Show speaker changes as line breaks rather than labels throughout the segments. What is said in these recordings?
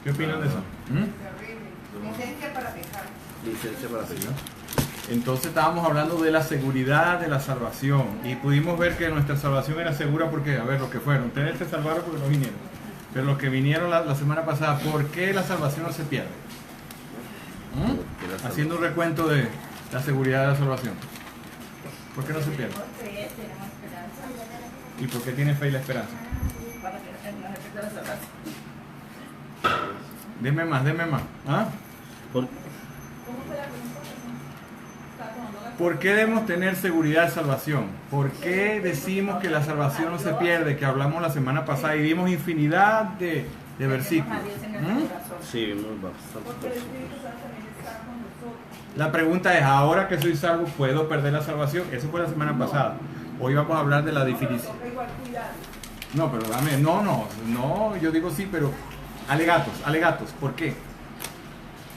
¿Qué opinan de eso?
Licencia para pecar.
Licencia para pecar.
Entonces estábamos hablando de la seguridad de la salvación y pudimos ver que nuestra salvación era segura porque, a ver, los que fueron, ustedes se salvaron porque no vinieron, pero los que vinieron la semana pasada, ¿por qué la salvación no se pierde? Haciendo un recuento de la seguridad de la salvación. ¿Por qué no se pierde?
Porque tenemos esperanza.
¿Y por qué tiene fe y la esperanza?
Para que nos respete la salvación.
Deme más. ¿Ah? ¿Por qué debemos tener seguridad de salvación? ¿Por qué decimos que la salvación no se pierde? Que hablamos la semana pasada y vimos infinidad de versículos.
Sí, vimos bastante.
Porque el Espíritu Santo también está con nosotros.
La pregunta es, ahora que soy salvo, ¿puedo perder la salvación? Eso fue la semana pasada. Hoy vamos a hablar de la definición.
Igual cuidado.
No, pero dame, no, yo digo sí, pero alegatos, ¿por qué?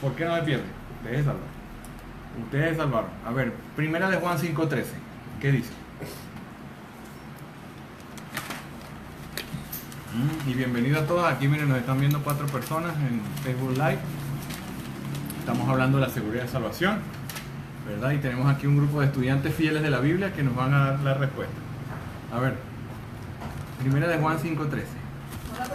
¿Por qué no me pierde? Ustedes salvaron. A ver, primera de Juan 5:13, ¿qué dice? Y bienvenidos a todos, aquí miren, nos están viendo 4 personas en Facebook Live. Estamos hablando de la seguridad de salvación, ¿verdad? Y tenemos aquí un grupo de estudiantes fieles de la Biblia que nos van a dar la respuesta. A ver, primera de Juan 5:13.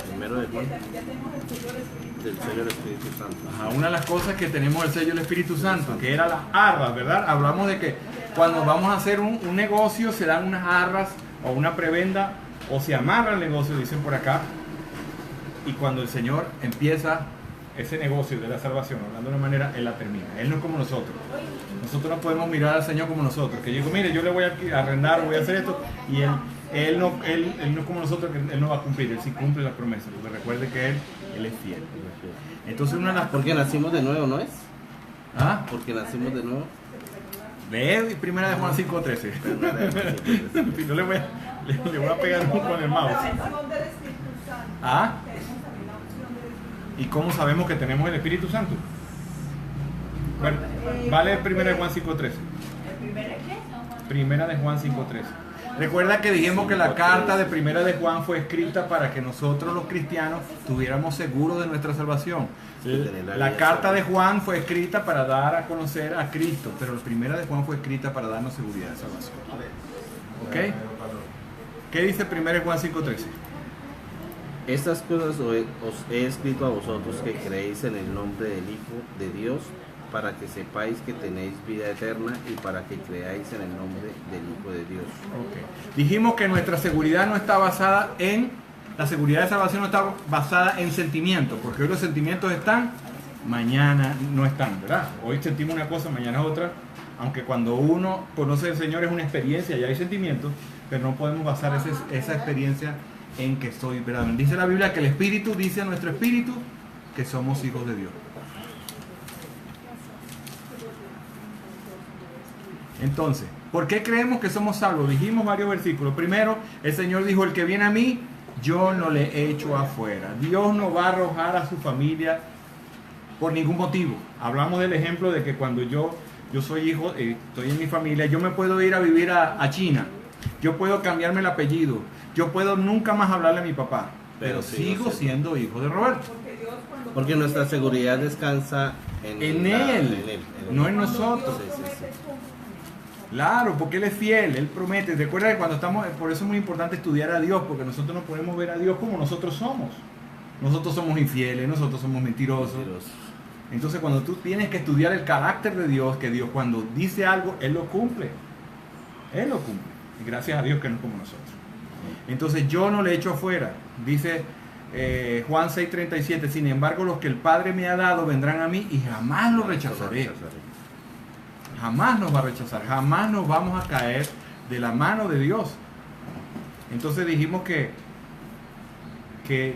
Primero de Juan, del sello del Espíritu Santo.
Ajá, una de las cosas que tenemos el sello del Espíritu Santo, que era las arras, ¿verdad? Hablamos de que cuando vamos a hacer un negocio se dan unas arras o una prebenda o se amarra el negocio, dicen por acá, y cuando el Señor empieza ese negocio de la salvación, hablando de una manera, Él la termina. Él no es como nosotros. Nosotros no podemos mirar al Señor como nosotros, que yo digo, mire, yo le voy a arrendar, voy a hacer esto, y Él no es como nosotros, que Él no va a cumplir, Él sí cumple las promesas, porque recuerde que Él es fiel. Entonces una de las...
Porque nacimos de nuevo, ¿no es?
¿Ah?
Porque nacimos de nuevo.
Lee primera de Juan 5:13. Yo le voy a pegar con el mouse. ¿Ah? ¿Y cómo sabemos que tenemos el Espíritu Santo? Bueno, vale primera de Juan 5:13. Primera de Juan 5:13. Recuerda que dijimos que la carta de primera de Juan fue escrita para que nosotros los cristianos estuviéramos seguros de nuestra salvación. La carta de Juan fue escrita para dar a conocer a Cristo, pero la primera de Juan fue escrita para darnos seguridad de salvación. ¿Ok? ¿Qué dice primera de Juan 5:13?
Estas cosas os he escrito a vosotros que creéis en el nombre del Hijo de Dios, para que sepáis que tenéis vida eterna y para que creáis en el nombre del Hijo de Dios.
Okay. Dijimos que nuestra seguridad no está basada en, la seguridad de salvación no está basada en sentimientos, porque hoy los sentimientos están, mañana no están, ¿verdad? Hoy sentimos una cosa, mañana otra, aunque cuando uno conoce al Señor es una experiencia, ya hay sentimientos, pero no podemos basar esa experiencia en que soy, ¿verdad? Dice la Biblia que el Espíritu dice a nuestro espíritu que somos hijos de Dios. Entonces, ¿por qué creemos que somos salvos? Dijimos varios versículos. Primero, el Señor dijo, el que viene a mí, yo no le echo afuera. Dios no va a arrojar a su familia por ningún motivo. Hablamos del ejemplo de que cuando yo soy hijo, estoy en mi familia, yo me puedo ir a vivir a China. Yo puedo cambiarme el apellido. Yo puedo nunca más hablarle a mi papá. Pero sigo siendo hijo de Roberto.
Porque nuestra seguridad descansa en
él, no en nosotros.
Sí.
Claro, porque Él es fiel, Él promete. Recuerda que cuando estamos, por eso es muy importante estudiar a Dios, porque nosotros no podemos ver a Dios como nosotros somos. Nosotros somos infieles, nosotros somos mentirosos. Entonces cuando tú tienes que estudiar el carácter de Dios, que Dios cuando dice algo, Él lo cumple. Él lo cumple. Y gracias a Dios que no es como nosotros. Entonces yo no le echo afuera. Dice Juan 6:37, sin embargo los que el Padre me ha dado vendrán a mí y jamás los rechazaré. Jamás nos va a rechazar, jamás nos vamos a caer de la mano de Dios. Entonces dijimos que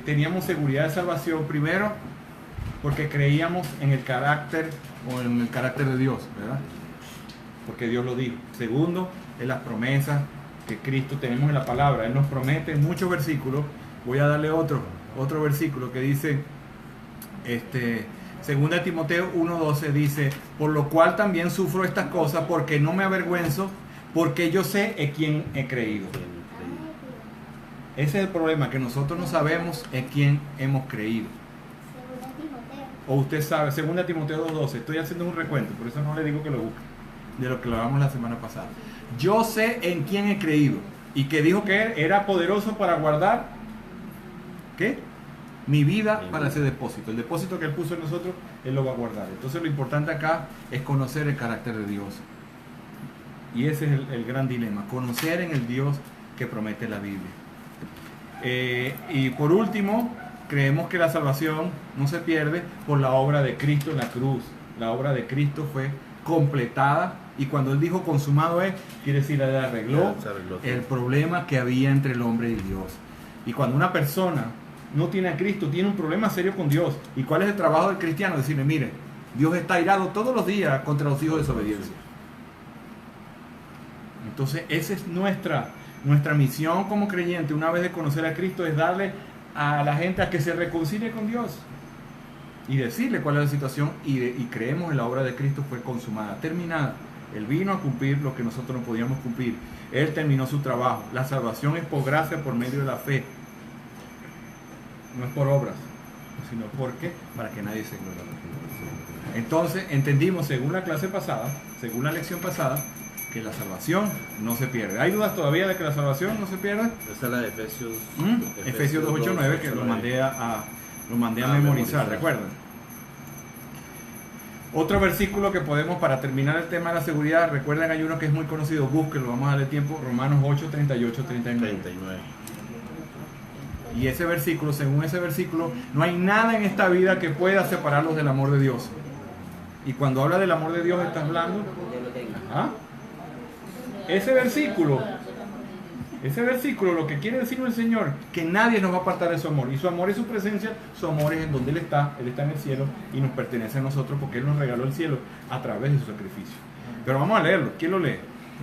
teníamos seguridad de salvación primero porque creíamos en el carácter de Dios, ¿verdad? Porque Dios lo dijo. Segundo, en las promesas que Cristo tenemos en la palabra. Él nos promete en muchos versículos. Voy a darle otro versículo que dice, Segunda Timoteo 1:12 dice, por lo cual también sufro estas cosas porque no me avergüenzo, porque yo sé en quién he creído. Ese es el problema, que nosotros no sabemos en quién hemos creído. O usted sabe, 2 Timoteo 2:12, estoy haciendo un recuento, por eso no le digo que lo busque, de lo que lo hablamos la semana pasada. Yo sé en quién he creído y que dijo que era poderoso para guardar, ¿qué? Mi vida para ese depósito. El depósito que Él puso en nosotros, Él lo va a guardar. Entonces lo importante acá es conocer el carácter de Dios. Y ese es el gran dilema, conocer en el Dios que promete la Biblia. Y por último, creemos que la salvación no se pierde por la obra de Cristo en la cruz. La obra de Cristo fue completada y cuando Él dijo consumado es, quiere decir, Él arregló el problema que había entre el hombre y Dios. Y cuando una persona no tiene a Cristo, tiene un problema serio con Dios. ¿Y cuál es el trabajo del cristiano? Decirle, mire, Dios está airado todos los días contra los hijos de desobediencia. Entonces esa es nuestra misión como creyente, una vez de conocer a Cristo, es darle a la gente a que se reconcilie con Dios y decirle cuál es la situación y creemos en la obra de Cristo fue consumada, terminada. Él vino a cumplir lo que nosotros no podíamos cumplir. Él terminó su trabajo. La salvación es por gracia, por medio de la fe. No es por obras, sino porque para que nadie se gloríe. Entonces entendimos según la clase pasada, según la lección pasada, que la salvación no se pierde. ¿Hay dudas todavía de que la salvación no se pierde?
Esa es la de Efesios.
Efesios 2:8-9, que lo mandé a memorizar, ¿recuerdan? Otro versículo que podemos, para terminar el tema de la seguridad, recuerden, hay uno que es muy conocido, búsquenlo, vamos a darle tiempo, Romanos 8:38-39. Y ese versículo, según ese versículo, no hay nada en esta vida que pueda separarlos del amor de Dios. Y cuando habla del amor de Dios, está hablando... ¿Ah? Ese versículo, lo que quiere decir el Señor, que nadie nos va a apartar de su amor. Y su amor es su presencia, su amor es en donde Él está en el cielo y nos pertenece a nosotros porque Él nos regaló el cielo a través de su sacrificio. Pero vamos a leerlo. ¿Quién lo lee?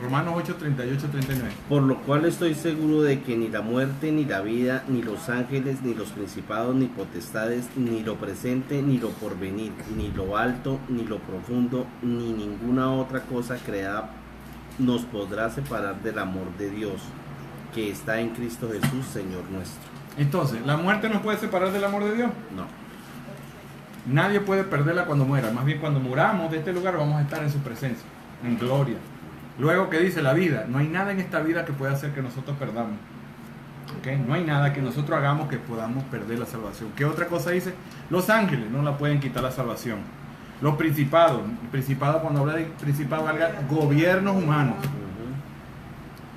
Romanos 8:38-39.
Por lo cual estoy seguro de que ni la muerte, ni la vida, ni los ángeles, ni los principados, ni potestades, ni lo presente, ni lo porvenir, ni lo alto, ni lo profundo, ni ninguna otra cosa creada nos podrá separar del amor de Dios que está en Cristo Jesús, Señor nuestro.
Entonces, ¿la muerte nos puede separar del amor de Dios?
No.
Nadie puede perderla cuando muera. Más bien, cuando muramos de este lugar vamos a estar en su presencia, en gloria. Luego, ¿qué dice la vida? No hay nada en esta vida que pueda hacer que nosotros perdamos. ¿Okay? No hay nada que nosotros hagamos que podamos perder la salvación. ¿Qué otra cosa dice? Los ángeles no la pueden quitar la salvación. Los principados, cuando habla de principado, habla de gobiernos humanos.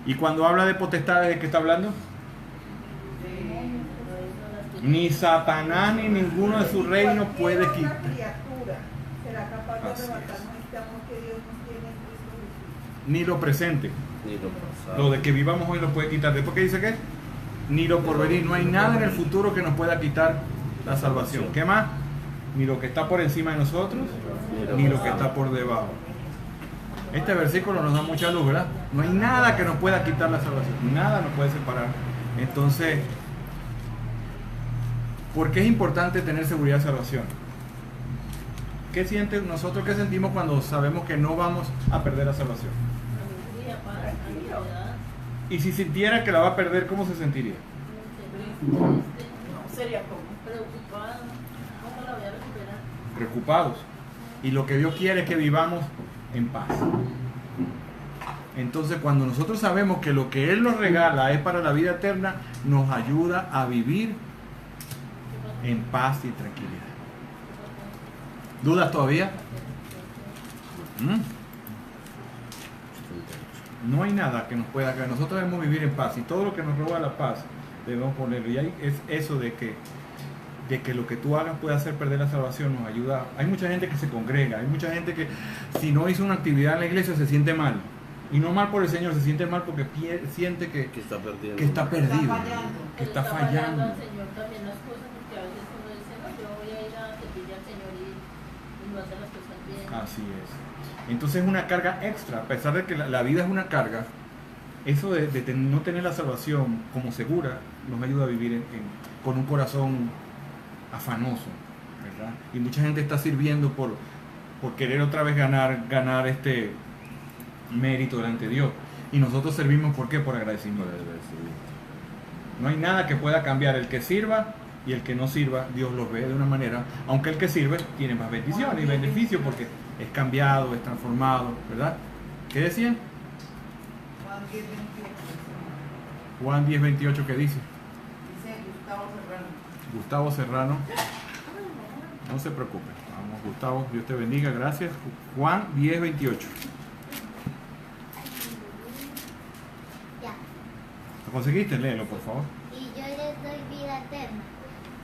Y cuando habla de potestades, ¿de qué está hablando? Ni Satanás ni ninguno de sus reinos puede quitar.
¿Será capaz de arrebatarnos este amor que Dios nos tiene en Cristo Jesús?
Ni lo presente.
Ni lo pasado.
Lo de que vivamos hoy lo puede quitar. Después, ¿qué dice qué? Ni lo porvenir. No hay nada en el futuro que nos pueda quitar la salvación. ¿Qué más? Ni lo que está por encima de nosotros, ni lo que está por debajo. Este versículo nos da mucha luz, ¿verdad? No hay nada que nos pueda quitar la salvación. Nada nos puede separar. Entonces, ¿por qué es importante tener seguridad de salvación? ¿Qué siente nosotros? ¿Qué sentimos cuando sabemos que no vamos a perder la salvación? Y si sintiera que la va a perder, ¿cómo se sentiría?
No, sería como
Preocupado. ¿Cómo la voy a recuperar?
Preocupados. Y lo que Dios quiere es que vivamos en paz. Entonces, cuando nosotros sabemos que lo que Él nos regala es para la vida eterna, nos ayuda a vivir en paz y tranquilidad. ¿Dudas todavía? No hay nada que nos pueda caer. Nosotros debemos vivir en paz y todo lo que nos roba la paz debemos ponerlo. Y es eso de que lo que tú hagas puede hacer perder la salvación, nos ayuda. Hay mucha gente que se congrega, hay mucha gente que si no hizo una actividad en la iglesia se siente mal. Y no mal por el Señor, se siente mal porque siente que está perdido, que está fallando.
Al Señor también las cosas, porque a veces uno dice, no, yo voy a ir a servir al Señor y no hacer las cosas bien.
Así es. Entonces es una carga extra, a pesar de que la vida es una carga, eso de no tener la salvación como segura nos ayuda a vivir con un corazón afanoso, ¿verdad? Y mucha gente está sirviendo por querer otra vez ganar este mérito delante de Dios. Y nosotros servimos ¿por qué? Por agradecimiento. No hay nada que pueda cambiar el que sirva y el que no sirva, Dios los ve de una manera, aunque el que sirve tiene más bendiciones y beneficios porque es cambiado, es transformado, ¿verdad? ¿Qué decían?
Juan 10, 28.
Juan 10:28, ¿qué dice?
Dice Gustavo Serrano.
Gustavo Serrano. No se preocupe. Vamos, Gustavo, Dios te bendiga, gracias. Juan 10:28.
Ya.
¿Lo conseguiste? Léelo, por favor.
Y yo les doy vida eterna,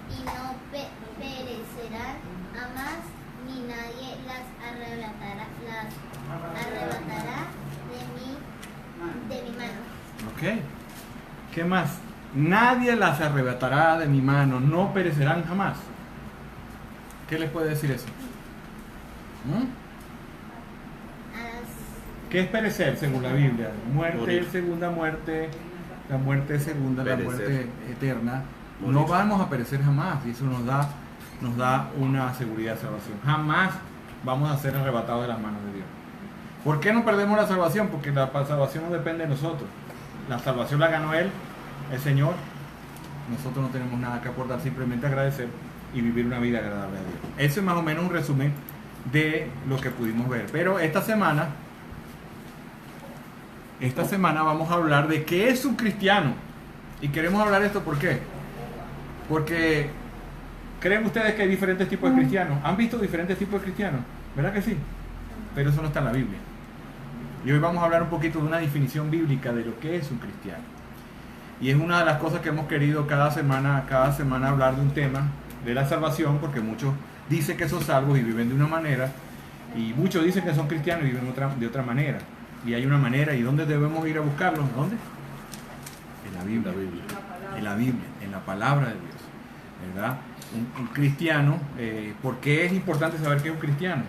y no perecerán jamás, ni nadie las arrebatará de mi mano.
Ok. ¿Qué más? Nadie las arrebatará de mi mano, no perecerán jamás. ¿Qué les puede decir eso? ¿Mm? ¿Qué es perecer según la Biblia? Muerte,
Morir.
segunda muerte, la muerte segunda, la
Perecer.
muerte eterna.
Morir.
No vamos a perecer jamás y eso nos da una seguridad de salvación. Jamás vamos a ser arrebatados de las manos de Dios. ¿Por qué no perdemos la salvación? Porque la salvación no depende de nosotros. La salvación la ganó Él, el Señor. Nosotros no tenemos nada que aportar, simplemente agradecer y vivir una vida agradable a Dios. Eso es más o menos un resumen de lo que pudimos ver. Pero esta semana vamos a hablar de qué es un cristiano. Y queremos hablar de esto, ¿por qué? Porque ¿creen ustedes que hay diferentes tipos de cristianos? ¿Han visto diferentes tipos de cristianos? ¿Verdad que sí? Pero eso no está en la Biblia. Y hoy vamos a hablar un poquito de una definición bíblica de lo que es un cristiano. Y es una de las cosas que hemos querido cada semana hablar de un tema de la salvación, porque muchos dicen que son salvos y viven de una manera, y muchos dicen que son cristianos y viven de otra manera. Y hay una manera, ¿y dónde debemos ir a buscarlos? ¿Dónde? En la Biblia. En la Biblia, en la palabra de Dios, ¿verdad? Un cristiano, ¿por qué es importante saber qué es un cristiano?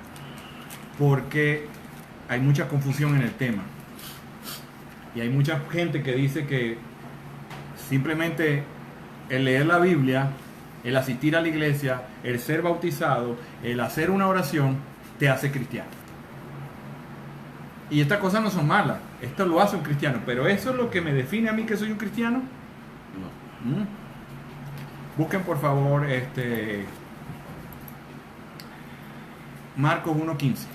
Porque hay mucha confusión en el tema. Y hay mucha gente que dice que simplemente el leer la Biblia, el asistir a la iglesia, el ser bautizado, el hacer una oración, te hace cristiano. Y estas cosas no son malas, esto lo hace un cristiano, pero ¿eso es lo que me define a mí que soy un cristiano?
No.
Busquen por favor Marcos 1:15.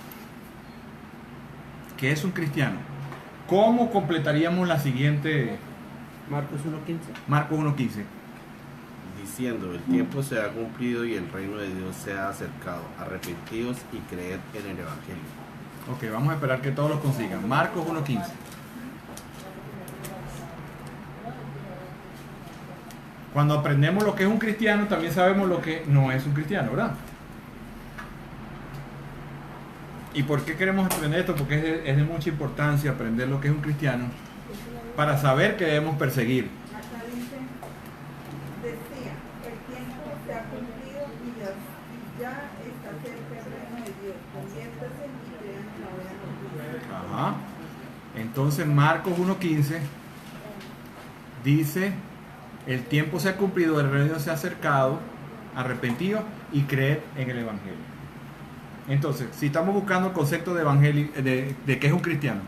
¿Qué es un cristiano? ¿Cómo completaríamos la siguiente?
Marcos 1:15.
Marcos 1:15.
Diciendo, el tiempo se ha cumplido y el reino de Dios se ha acercado. Arrepentidos y creed en el Evangelio.
Ok, vamos a esperar que todos lo consigan. Marcos 1:15. Cuando aprendemos lo que es un cristiano, también sabemos lo que no es un cristiano, ¿verdad? ¿Y por qué queremos aprender esto? Porque es de mucha importancia aprender lo que es un cristiano para saber que debemos perseguir.
Acá dice, decía, el tiempo se ha cumplido y ya está cerca el reino de Dios. Conviértase y crean en la buena noticia.
Ajá. Entonces Marcos 1:15 dice, el tiempo se ha cumplido, el reino se ha acercado, arrepentidos y creed en el Evangelio. Entonces, si estamos buscando el concepto de evangelio, de qué es un cristiano,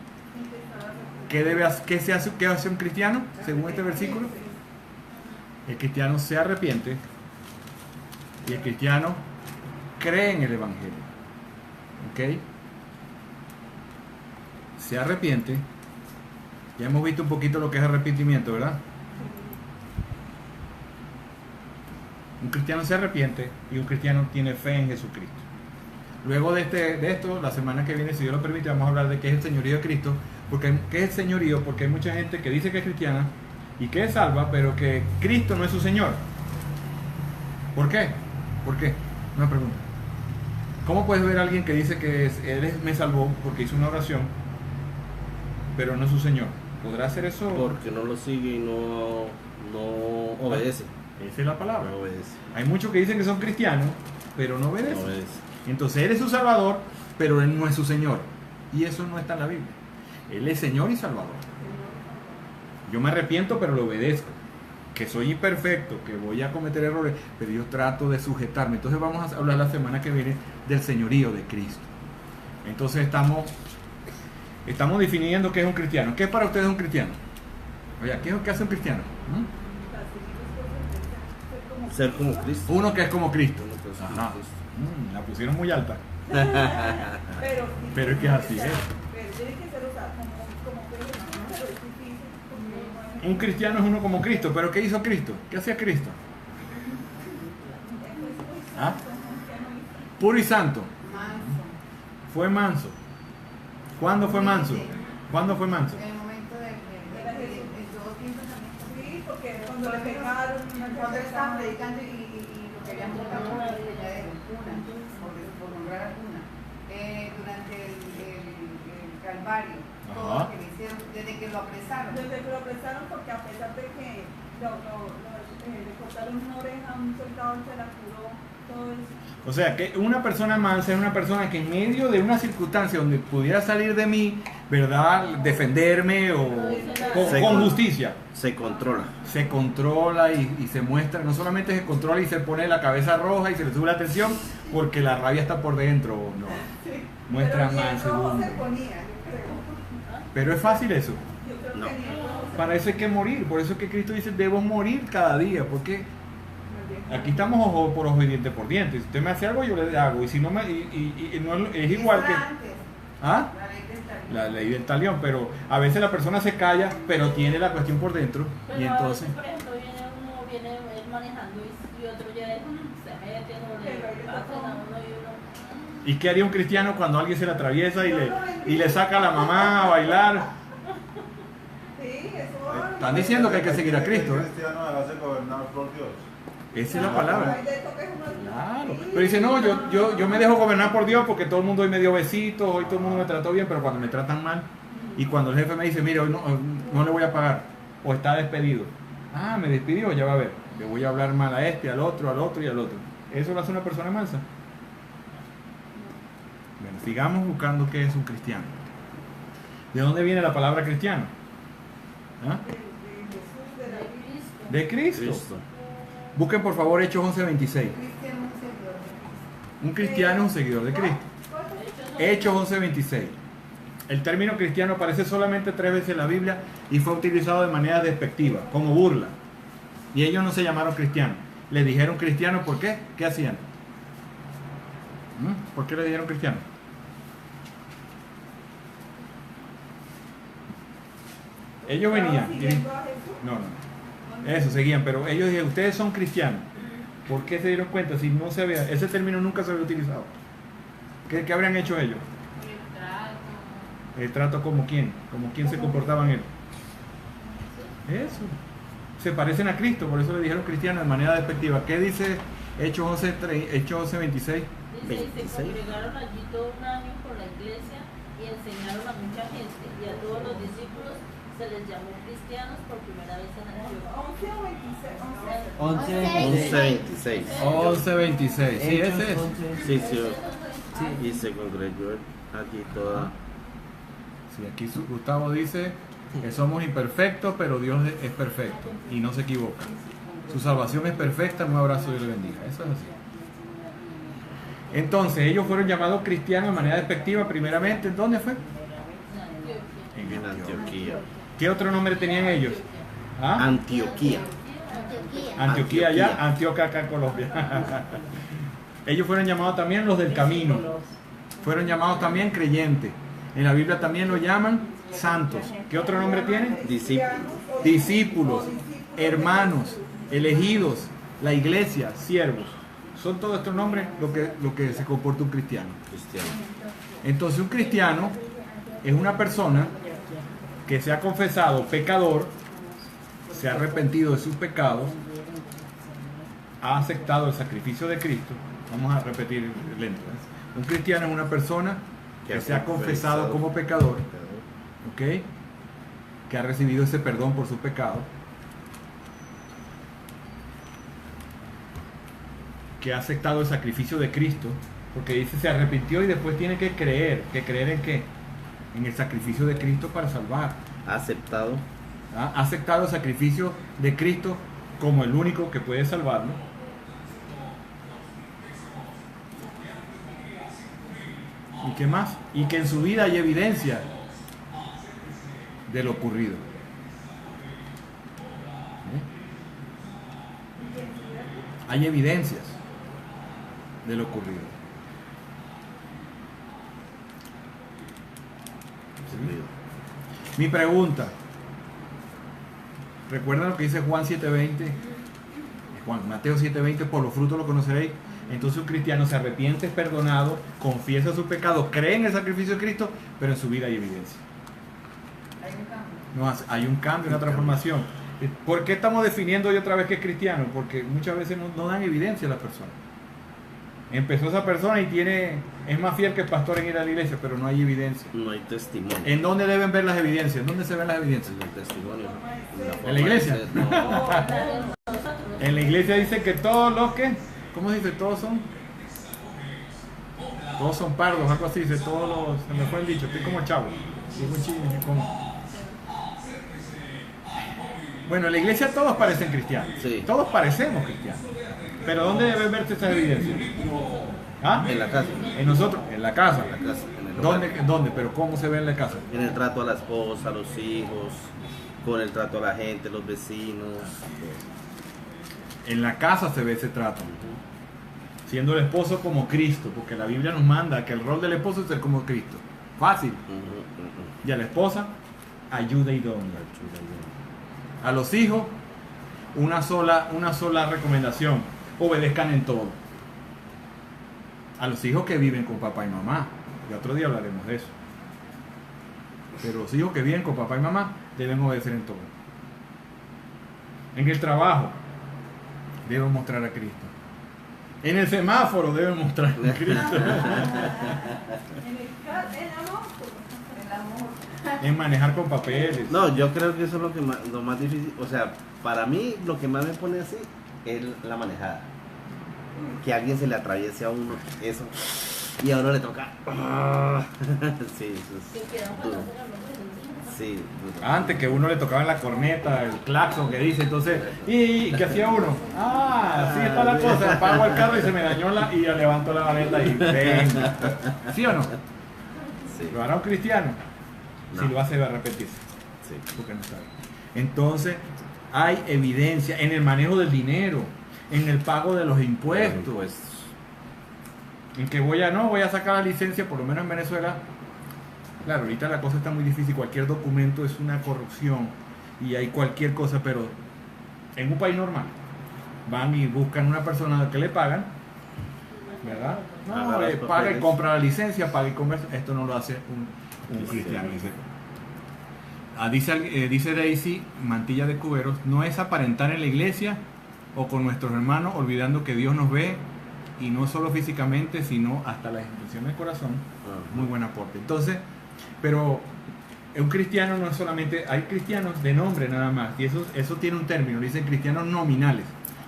¿qué hace un cristiano según este versículo? El cristiano se arrepiente y el cristiano cree en el Evangelio. ¿Ok? Se arrepiente. Ya hemos visto un poquito lo que es arrepentimiento, ¿verdad? Un cristiano se arrepiente y un cristiano tiene fe en Jesucristo. Luego de esto, la semana que viene, si Dios lo permite, vamos a hablar de qué es el señorío de Cristo. ¿Qué es el señorío? Porque hay mucha gente que dice que es cristiana y que es salva, pero que Cristo no es su Señor. ¿Por qué? ¿Por qué? Una pregunta. ¿Cómo puedes ver a alguien que dice que Él me salvó porque hizo una oración, pero no es su Señor? ¿Podrá hacer eso?
Porque no lo sigue y no obedece.
Esa es la palabra.
No obedece.
Hay muchos que dicen que son cristianos, pero no obedecen.
No obedece.
Entonces Él es su Salvador, pero Él no es su Señor. Y eso no está en la Biblia. Él es Señor y Salvador. Yo me arrepiento, pero lo obedezco. Que soy imperfecto, que voy a cometer errores, pero yo trato de sujetarme. Entonces vamos a hablar la semana que viene del señorío de Cristo. Entonces estamos definiendo qué es un cristiano. ¿Qué es para ustedes un cristiano? Oye, ¿qué hace un cristiano?
Ser como Cristo.
Uno que es como Cristo.
Uno que es como
Ajá.
Cristo.
La pusieron muy alta.
Pero
es que es así,
Pero
¿eh?
tiene que ser, o sea, como que pero es difícil. Porque
Un cristiano es uno como Cristo, pero ¿qué hizo Cristo? ¿Qué hacía Cristo? ¿Ah? Puro y santo. Fue manso. ¿Cuándo fue manso? ¿Cuándo fue manso?
En el momento de todo tiempo también.
Sí, porque cuando le pegaron,
Cuando él estaba predicando y lo que habían votado una despeñadero, por nombrar alguna, durante el Calvario, todo
Ajá.
lo que le hicieron, desde que lo apresaron.
desde que lo apresaron, porque a pesar de que le cortaron una oreja, un soldado se la curó, todo eso.
O sea, que una persona mansa es una persona que en medio de una circunstancia donde pudiera salir de mí, ¿verdad? Defenderme o con justicia,
Se controla.
se controla y se muestra, no solamente se controla y se pone la cabeza roja y se le sube la tensión porque la rabia está por dentro, no. Muestra
Pero ni el rojo
mansedumbre.
se ponía, yo creo.
Pero es fácil eso.
Yo creo
No.
que ni el rojo se
Para eso hay que morir. Por eso es que Cristo dice, debo morir cada día. Porque
ponía.
aquí estamos ojo por ojo y diente por diente. Si usted me hace algo, yo le hago. Y si no me... Y no es igual
Eso
que...
era antes,
¿Ah?
la ley del talión.
La ley del talión. Pero a veces la persona se calla, pero tiene la cuestión por dentro.
Pero
Y
a
entonces...
veces, por ejemplo, viene él manejando y otro ya se mete o le pasan a uno y uno.
¿Y qué haría un cristiano cuando alguien se le atraviesa y le saca a la mamá a bailar?
Sí, eso.
Están diciendo que hay que seguir a Cristo.
El
¿Eh?
cristiano debe ser gobernado por Dios.
Esa es la palabra.
Hay de esto que es uno-
Claro,
Sí.
pero dice, no, yo me dejo gobernar por Dios porque todo el mundo hoy me dio besitos, hoy todo el mundo me trató bien, pero cuando me tratan mal, y cuando el jefe me dice, mire, hoy no le voy a pagar, o está despedido, ah, me despidió, ya va a ver, le voy a hablar mal a este, al otro y al otro. ¿Eso lo hace una persona mansa? Bueno, sigamos buscando qué es un cristiano. ¿De dónde viene la palabra cristiano? ¿Ah?
de Jesús, de la Biblia.
De Cristo.
Cristo.
Busquen por favor Hechos 11:26.
Cristiano es un seguidor de Cristo.
Un cristiano es un seguidor de Cristo. Hechos 11:26. El término cristiano aparece solamente 3 veces en la Biblia y fue utilizado de manera despectiva, como burla. Y ellos no se llamaron cristianos. Le dijeron cristianos, ¿por qué? ¿Qué hacían? ¿Por qué le dijeron cristianos? Ellos venían.
¿Estaban siguiendo a Jesús?
No. Eso, seguían, pero ellos dijeron, ustedes son cristianos. ¿Por qué se dieron cuenta? Si no se había, ese término nunca se había utilizado. ¿Qué habrían hecho ellos? El trato como quién se comportaban ellos. Eso. Se parecen a Cristo, por eso le dijeron cristianos de manera despectiva. ¿Qué dice Hechos 11:26?
Dice, y
26.
se congregaron allí todo un año con la iglesia y enseñaron a mucha gente, y a todos los discípulos se les llamó cristianos por primera vez en Antioquía.
11 o 26, 11.
11:26.
11:26. Sí, ese es.
Sí, sí. Y se congregó allí toda.
Sí, aquí Gustavo dice que somos imperfectos, pero Dios es perfecto y no se equivoca. Su salvación es perfecta, un abrazo, Dios le bendiga. Eso es así. Entonces, ellos fueron llamados cristianos de manera despectiva, primeramente. ¿Dónde fue?
En Antioquía.
¿Qué otro nombre tenían ellos? ¿Ah?
Antioquía.
Antioquía allá, Antioquia acá en Colombia. Ellos fueron llamados también los del camino. Fueron llamados también creyentes. En la Biblia también lo llaman santos. ¿Qué otro nombre tienen? Discípulos, hermanos, elegidos, la iglesia, siervos. Son todos estos nombres lo que se comporta un cristiano.
Cristiano.
Entonces un cristiano es una persona que se ha confesado pecador, se ha arrepentido de sus pecados, ha aceptado el sacrificio de Cristo. Vamos a repetir lento. Un cristiano es una persona que se ha confesado como pecador, ¿ok? Que ha recibido ese perdón por su pecado, que ha aceptado el sacrificio de Cristo, porque dice se arrepintió y después tiene que creer en qué, en el sacrificio de Cristo para salvar.
Ha aceptado.
Ha aceptado el sacrificio de Cristo como el único que puede salvarlo. ¿Y qué más? Y que en su vida hay evidencia de lo ocurrido. Hay evidencias de lo ocurrido. Mi pregunta, ¿recuerdan lo que dice Juan 7:20? Mateo 7:20, por los frutos lo conoceréis. Entonces un cristiano se arrepiente, es perdonado, confiesa su pecado, cree en el sacrificio de Cristo, pero en su vida hay evidencia.
Hay un cambio.
No, hay un cambio, una transformación. ¿Por qué estamos definiendo hoy otra vez que es cristiano? Porque muchas veces no dan evidencia a la persona. Empezó esa persona y es más fiel que el pastor en ir a la iglesia, pero no hay evidencia.
No hay testimonio.
¿En dónde deben ver las evidencias? ¿Dónde se ven las evidencias?
En el testimonio.
¿En la iglesia?
No.
En la iglesia dice que todos los que, ¿cómo se dice? Todos son pardos, algo así, dice todos los, se me fue el dicho, estoy como chavo, digo un chino, como. Bueno, en la iglesia todos parecen cristianos,
Sí.
todos parecemos cristianos, pero ¿dónde deben verse estas evidencias? ¿Ah?
En la casa.
En nosotros, en la casa.
En la casa. En el hogar.
¿Dónde? Pero ¿cómo se ve en la casa?
En el trato a la esposa, a los hijos, con el trato a la gente, los vecinos.
En la casa se ve ese trato. Siendo el esposo como Cristo, porque la Biblia nos manda que el rol del esposo es ser como Cristo. Fácil. Y a la esposa, ayuda idónea. A los hijos, una sola recomendación: obedezcan en todo. A los hijos que viven con papá y mamá, y otro día hablaremos de eso. Pero los hijos que viven con papá y mamá deben obedecer en todo. En el trabajo deben mostrar a Cristo. En el semáforo deben mostrar a Cristo.
En el amor.
El amor.
En manejar con papeles.
No, yo creo que eso es lo más difícil. O sea, para mí lo que más me pone así es la manejada. Que a alguien se le atraviese a uno eso y a uno le toca. Sí, eso
Que
es
quedan
duro.
pasando la noche.
Sí, duro.
Antes que uno le tocaba en la corneta, el claxon que dice, entonces, ¿y qué hacía uno? Así está la cosa, apago el carro y se me dañó y yo levanto la maleta y venga. ¿Sí o no?
Sí,
¿Lo hará un cristiano?
No.
Si lo hace, va a arrepentirse,
sí.
porque no sabe. Entonces, hay evidencia en el manejo del dinero, en el pago de los impuestos,
Pues,
en que voy a sacar la licencia, por lo menos en Venezuela. Claro, ahorita la cosa está muy difícil, cualquier documento es una corrupción y hay cualquier cosa, pero en un país normal van y buscan una persona que le pagan, ¿verdad? No,
Agarra los
paga y
papeles.
compra la licencia, paga y compra. Esto no lo hace un
Sí,
cristiano.
sí.
Dice Daisy Mantilla de Cuberos, no es aparentar en la iglesia o con nuestros hermanos olvidando que Dios nos ve, y no solo físicamente, sino hasta las expresiones del corazón. Muy buen aporte. Entonces, pero un cristiano no es solamente, hay cristianos de nombre nada más, y eso tiene un término, dicen cristianos nominales,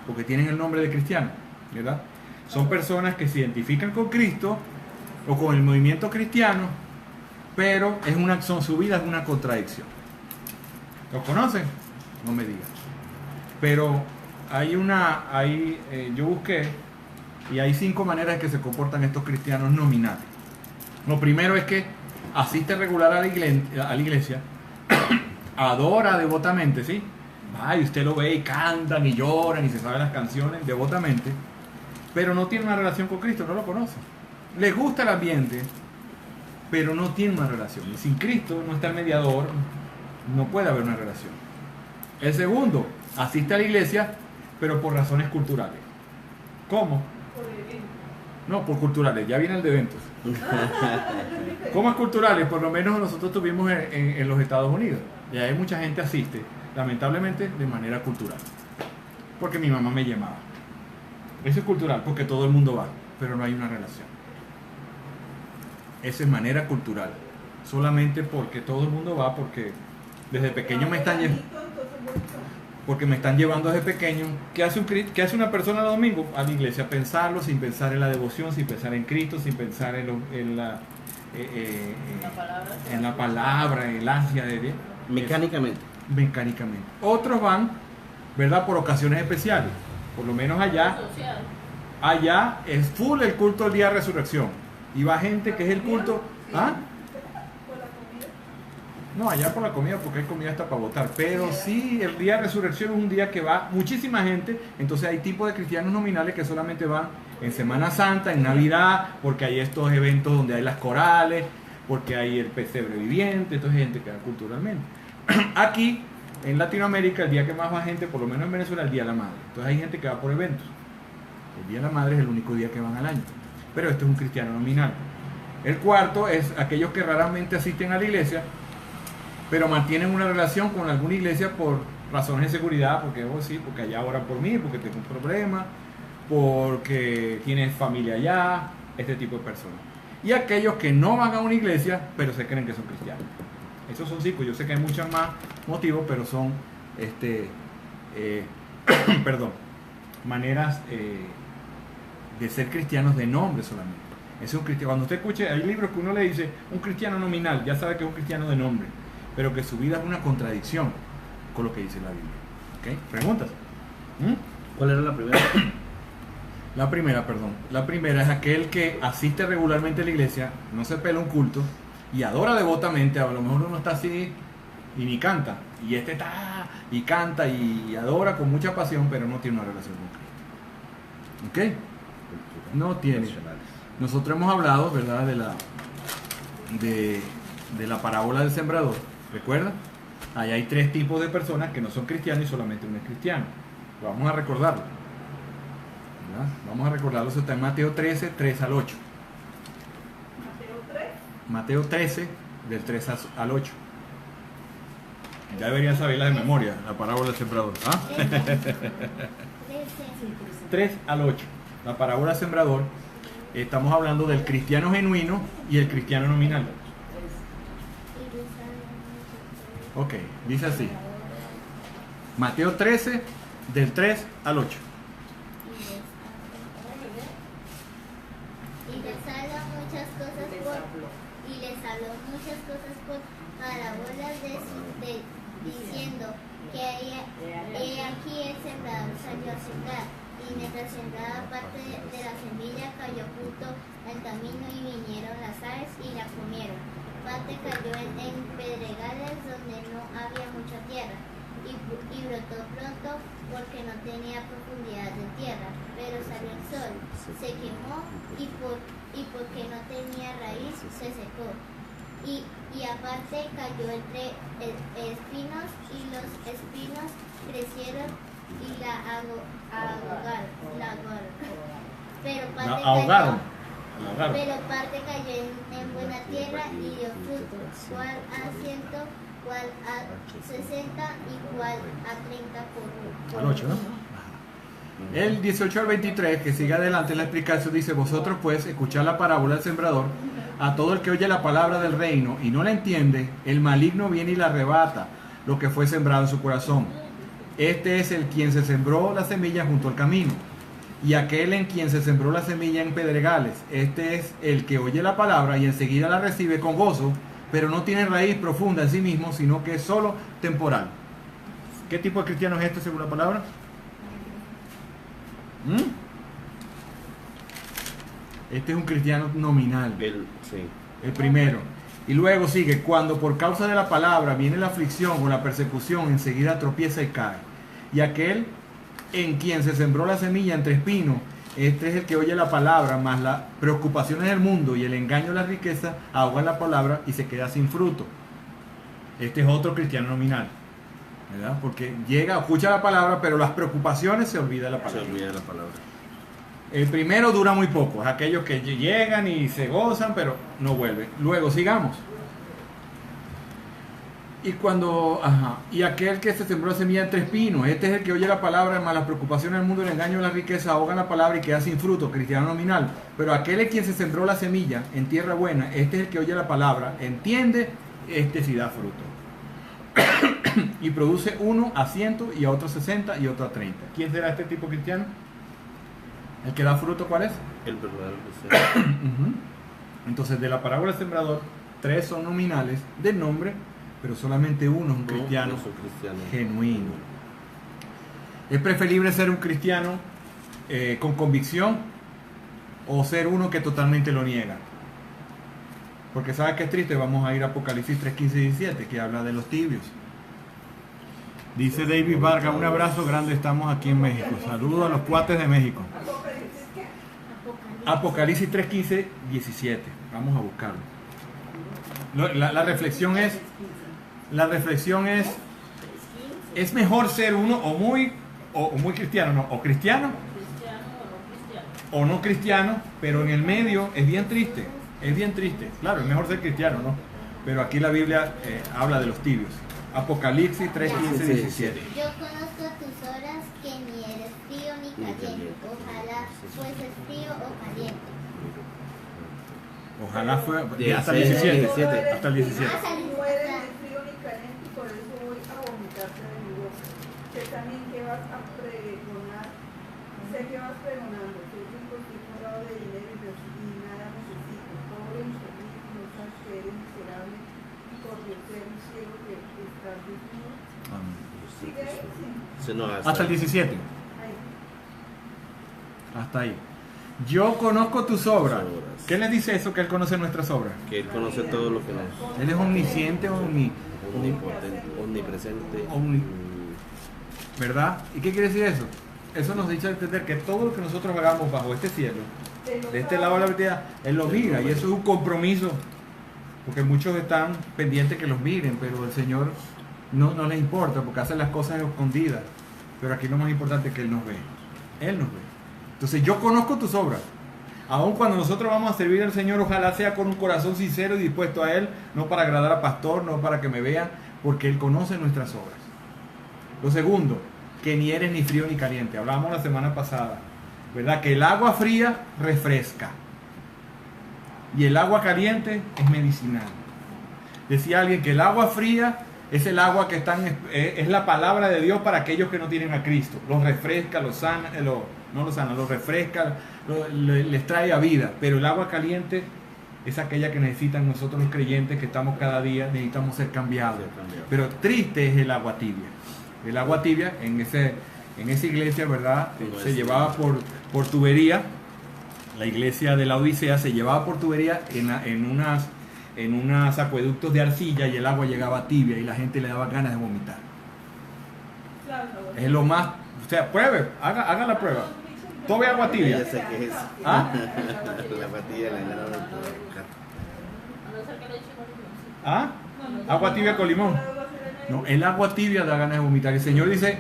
porque tienen el nombre de cristiano, ¿verdad? Son personas que se identifican con Cristo o con el movimiento cristiano, pero su vida es una contradicción. ¿Lo conocen? No me digan. Pero yo busqué, y hay 5 maneras en que se comportan estos cristianos nominales. Lo primero es que asiste regular a la iglesia, adora devotamente, ¿sí? Y usted lo ve y cantan y lloran y se sabe las canciones devotamente, pero no tiene una relación con Cristo, no lo conoce. Le gusta el ambiente, pero no tiene una relación. Y sin Cristo no está el mediador, no puede haber una relación. El segundo, asiste a la iglesia, pero por razones culturales. ¿Cómo? No, por culturales, ya viene el de eventos. ¿Cómo es culturales? Por lo menos nosotros tuvimos en los Estados Unidos. Y ahí mucha gente asiste, lamentablemente, de manera cultural. Porque mi mamá me llamaba. Eso es cultural, porque todo el mundo va, pero no hay una relación. Esa es manera cultural. Solamente porque todo el mundo va, porque desde pequeño me están llevando. Porque me están llevando desde pequeño. ¿Qué hace una persona los domingos? A la iglesia, pensarlo, sin pensar en la devoción, sin pensar en Cristo, sin pensar en la palabra, en el ansia de Dios.
mecánicamente.
Mecánicamente. Otros van, ¿verdad? Por ocasiones especiales. Por lo menos allá es full el culto del día de resurrección. Y va gente que es el culto. ¿Ah? No, allá por la comida, porque hay comida hasta para votar. Pero sí, el día de resurrección es un día que va muchísima gente. Entonces hay tipos de cristianos nominales que solamente van en Semana Santa, en Navidad, porque hay estos eventos donde hay las corales, porque hay el pesebre viviente, entonces hay gente que va culturalmente. Aquí, en Latinoamérica, el día que más va gente, por lo menos en Venezuela, es el Día de la Madre. Entonces hay gente que va por eventos. El Día de la Madre es el único día que van al año. Pero este es un cristiano nominal. El cuarto es aquellos que raramente asisten a la iglesia, pero mantienen una relación con alguna iglesia por razones de seguridad, porque sí, porque allá oran por mí, porque tengo un problema, porque tienes familia allá, este tipo de personas. Y aquellos que no van a una iglesia, pero se creen que son cristianos. Esos son 5. Yo sé que hay muchos más motivos, pero son perdón, maneras de ser cristianos de nombre solamente. Es un cristiano. Cuando usted escuche, hay libros que uno le dice un cristiano nominal, ya sabe que es un cristiano de nombre, pero que su vida es una contradicción con lo que dice la Biblia. ¿Ok? ¿Preguntas?
¿Cuál era la primera?
La primera es aquel que asiste regularmente a la iglesia, no se pela un culto y adora devotamente. A lo mejor uno está así y ni canta, y este está y canta y adora con mucha pasión, pero no tiene una relación con Cristo. ¿Ok? No tiene. Nosotros hemos hablado, ¿verdad?, de la parábola del sembrador. ¿Recuerda? Ahí hay 3 tipos de personas que no son cristianos y solamente uno es cristiano. Vamos a recordarlo. ¿Verdad? Vamos a recordarlo. Eso está en Mateo 13, 3 al 8.
Mateo 3.
Mateo 13, del 3 al 8. Ya deberían saberla de memoria, la parábola del sembrador. ¿Ah? 3 al 8. La parábola del sembrador. Estamos hablando del cristiano genuino y el cristiano nominal. Ok, dice así. Mateo 13, del 3 al 8.
Y les habló muchas cosas por parábolas diciendo que he aquí el sembrador salió a sembrar, y mientras sembraba parte de la semilla cayó junto al camino y vinieron las aves y la comieron. Parte cayó en pedregales donde no había mucha tierra, y brotó pronto porque no tenía profundidad de tierra, pero salió el sol, se quemó y porque no tenía raíz se secó. Y aparte cayó entre espinos, y los espinos crecieron y la ahogaron. Pero parte cayó en buena tierra y dio fruto, cual a 100, cual a 60 y cual a 30 por
Al 8, ¿no? El 18 al 23, que sigue adelante en la explicación, dice: vosotros pues escuchad la parábola del sembrador. A todo el que oye la palabra del reino y no la entiende, el maligno viene y le arrebata lo que fue sembrado en su corazón. Este es el quien se sembró la semilla junto al camino, y aquel en quien se sembró la semilla en pedregales. Este es el que oye la palabra y enseguida la recibe con gozo, pero no tiene raíz profunda en sí mismo, sino que es solo temporal. ¿Qué tipo de cristiano es este según la palabra? Este es un cristiano nominal. El primero. Y luego sigue: cuando por causa de la palabra viene la aflicción o la persecución, enseguida tropieza y cae. Y aquel en quien se sembró la semilla entre espinos, este es el que oye la palabra, mas las preocupaciones del mundo y el engaño de la riqueza ahogan la palabra y se queda sin fruto. Este es otro cristiano nominal, ¿verdad? Porque llega, escucha la palabra, pero las preocupaciones se olvida la palabra. El primero dura muy poco, es aquellos que llegan y se gozan, pero no vuelven. Luego, sigamos. Y aquel que se sembró semilla entre espinos, este es el que oye la palabra, más las preocupaciones del mundo, el engaño de la riqueza ahogan la palabra y queda sin fruto, cristiano nominal. Pero aquel en quien se sembró la semilla en tierra buena, este es el que oye la palabra, entiende, este sí da fruto. Y produce uno a 100 y a otro 60 y otro a 30. ¿Quién será este tipo cristiano? ¿El que da fruto cuál es?
El verdadero cristiano.
Entonces, de la parábola del sembrador, 3 son nominales de nombre, pero solamente uno es un cristiano genuino. ¿Es preferible ser un cristiano con convicción o ser uno que totalmente lo niega? Porque ¿sabes qué es triste? Vamos a ir a Apocalipsis 3, 15 y 17, que habla de los tibios. Dice David Vargas, un abrazo grande, estamos aquí en México. Saludos a los cuates de México.
¿Apocalipsis qué?
Apocalipsis 3, 15, 17. Vamos a buscarlo. La reflexión es, ¿es mejor ser uno o muy cristiano, no? O cristiano o no cristiano, pero en el medio es bien triste. Es bien triste. Claro, es mejor ser cristiano, ¿no? Pero aquí la Biblia habla de los tibios. Apocalipsis 3, 15, 17.
Yo conozco tus horas, que ni eres frío ni caliente. Ojalá fueses frío o caliente.
Ojalá fuera hasta el
17.
17. Hasta el 17.
Ah,
No eres ni frío ni caliente, y por eso voy a vomitarte de mi boca. Sé también que vas a pregonar, sé que vas pregonando, soy rico, estoy forrado de dinero y nada necesito. Pobre, infeliz, no sabes que eres miserable, por Dios, eres ciego que estás desnudo. ¿Sigue ahí? Sí.
No,
Hasta el 17.
Ahí.
Hasta ahí. Yo conozco tus obras. ¿Qué le dice eso? Que él conoce nuestras obras.
Que Él conoce todo lo que nos...
Él es omnisciente,
Omnipotente, omnipresente.
¿verdad? ¿Y qué quiere decir eso? Eso nos dice a entender que todo lo que nosotros hagamos bajo este cielo, de este lado de la verdad, Él lo mira, y eso es un compromiso, porque muchos están pendientes que los miren, pero el Señor no les importa, porque hace las cosas escondidas. Pero aquí lo más importante es que Él nos ve. Él nos ve. Entonces yo conozco tus obras. Aun cuando nosotros vamos a servir al Señor, ojalá sea con un corazón sincero y dispuesto a Él, no para agradar al pastor, no para que me vean, porque Él conoce nuestras obras. Lo segundo, que ni eres ni frío ni caliente. Hablábamos la semana pasada, ¿verdad? Que el agua fría refresca y el agua caliente es medicinal. Decía alguien que el agua fría es el agua que es la palabra de Dios para aquellos que no tienen a Cristo. Los refresca, los sana, los refresca, les trae a vida. Pero el agua caliente es aquella que necesitan nosotros los creyentes, que estamos cada día, necesitamos ser cambiados. Pero triste es el agua tibia. El agua tibia en esa iglesia, ¿verdad? Se llevaba por tubería. La iglesia de la Odisea se llevaba por tubería en unos acueductos de arcilla, y el agua llegaba tibia y la gente le daba ganas de vomitar. Es lo más, o sea, pruebe, haga la prueba. Tome agua tibia.
Ya sé qué es.
¿Ah?
La patilla, la grada de
¿Ah? Agua tibia con limón. No, el agua tibia da ganas de vomitar. El Señor dice,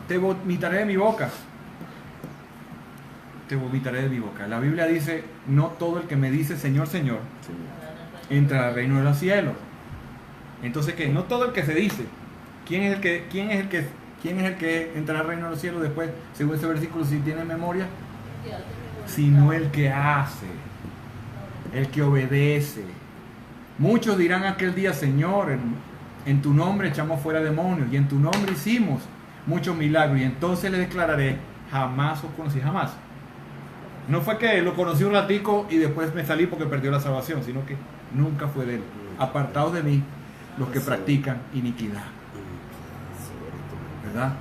te vomitaré de mi boca. Te vomitaré de mi boca. La Biblia dice, no todo el que me dice Señor, Señor, entra al reino de los cielos. Entonces, ¿qué? No todo el que se dice. ¿Quién es el que entra al reino de los cielos después, según ese versículo, si tiene memoria? Sino el que hace, el que obedece. Muchos dirán aquel día, Señor, en tu nombre echamos fuera demonios, y en tu nombre hicimos muchos milagros, y entonces le declararé, jamás os conocí, jamás. No fue que lo conocí un ratico y después me salí porque perdió la salvación, sino que nunca fue de él. Apartados de mí los que practican iniquidad. ¿Verdad?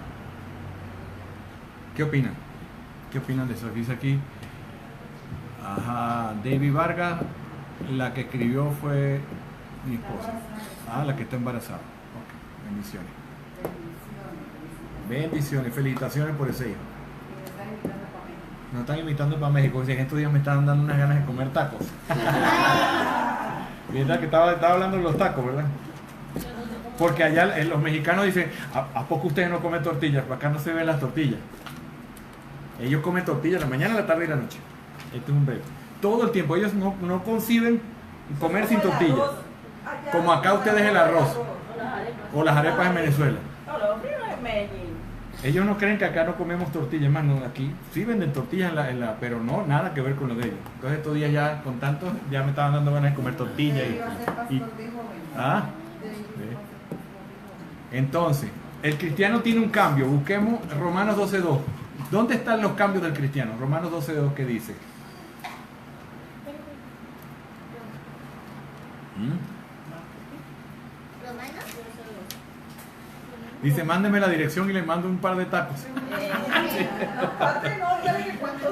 ¿Qué opinan? ¿Qué opinan de eso? Dice aquí, David Vargas, la que escribió fue mi esposa. La que está embarazada. Ok, bendiciones. Bendiciones, felicitaciones por ese hijo. Nos están invitando para México. En estos días me estaban dando unas ganas de comer tacos. ¿Verdad que estaba hablando de los tacos, verdad? Porque allá los mexicanos dicen, ¿a poco ustedes no comen tortillas? Para acá no se ven las tortillas. Ellos comen tortillas la mañana, la tarde y la noche. Este es un break. Todo el tiempo. Ellos no conciben comer sin tortillas. Como acá ustedes el arroz. O las arepas en Venezuela. Ellos no creen que acá no comemos tortillas, más no, aquí sí venden tortillas pero no, nada que ver con lo de ellos. Entonces estos días ya, con tanto, ya me estaban dando ganas de comer tortillas. Entonces, el cristiano tiene un cambio. Busquemos Romanos 12:2. ¿Dónde están los cambios del cristiano? Romanos 12:2, ¿qué dice? Dice, mándeme la dirección y le mando un par de tacos.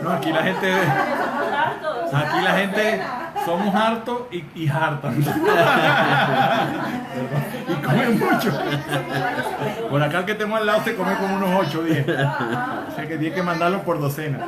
No, aquí la gente somos hartos y hartas. Y comen mucho. Por acá el que tengo al lado se come como unos 8 o 10. O sea que tiene que mandarlo por docena.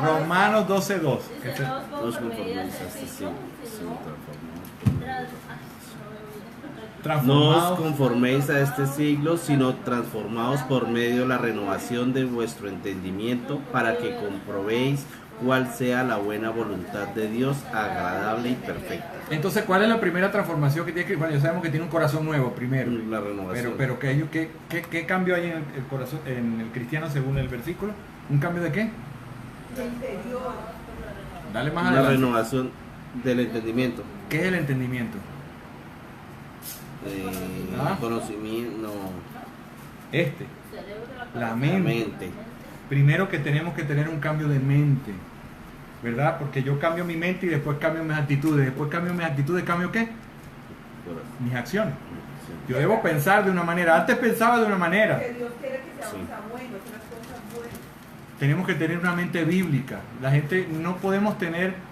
Romanos 12:2.
Dice, no os
Los
conforméis a
conforméis
este
a este
siglo,
siglo,
sino
no os
Transformados.
conforméis a este siglo, sino transformados por medio de la renovación de vuestro entendimiento, para que comprobéis cuál sea la buena voluntad de Dios, agradable y perfecta.
Entonces, ¿cuál es la primera transformación que tiene que? Bueno, ya sabemos que tiene un corazón nuevo primero.
La renovación.
Pero ¿qué cambio hay en el corazón, en el cristiano según el versículo? ¿Un cambio de qué?
De interior.
Dale más
la
adelante.
renovación del entendimiento.
¿Qué es el entendimiento?
Conocimiento, no,
cerebro,
La
la
mente.
mente.
Primero que tenemos que tener un cambio de mente, ¿verdad? Porque yo cambio mi mente y después cambio mis actitudes. Después cambio mis actitudes, ¿cambio qué? Mis acciones. Yo debo pensar de una manera. Antes pensaba de una manera.
Que Dios quiere que seamos
Sí.
buenos, que las cosas buenas.
Tenemos que tener una mente bíblica. La gente no podemos tener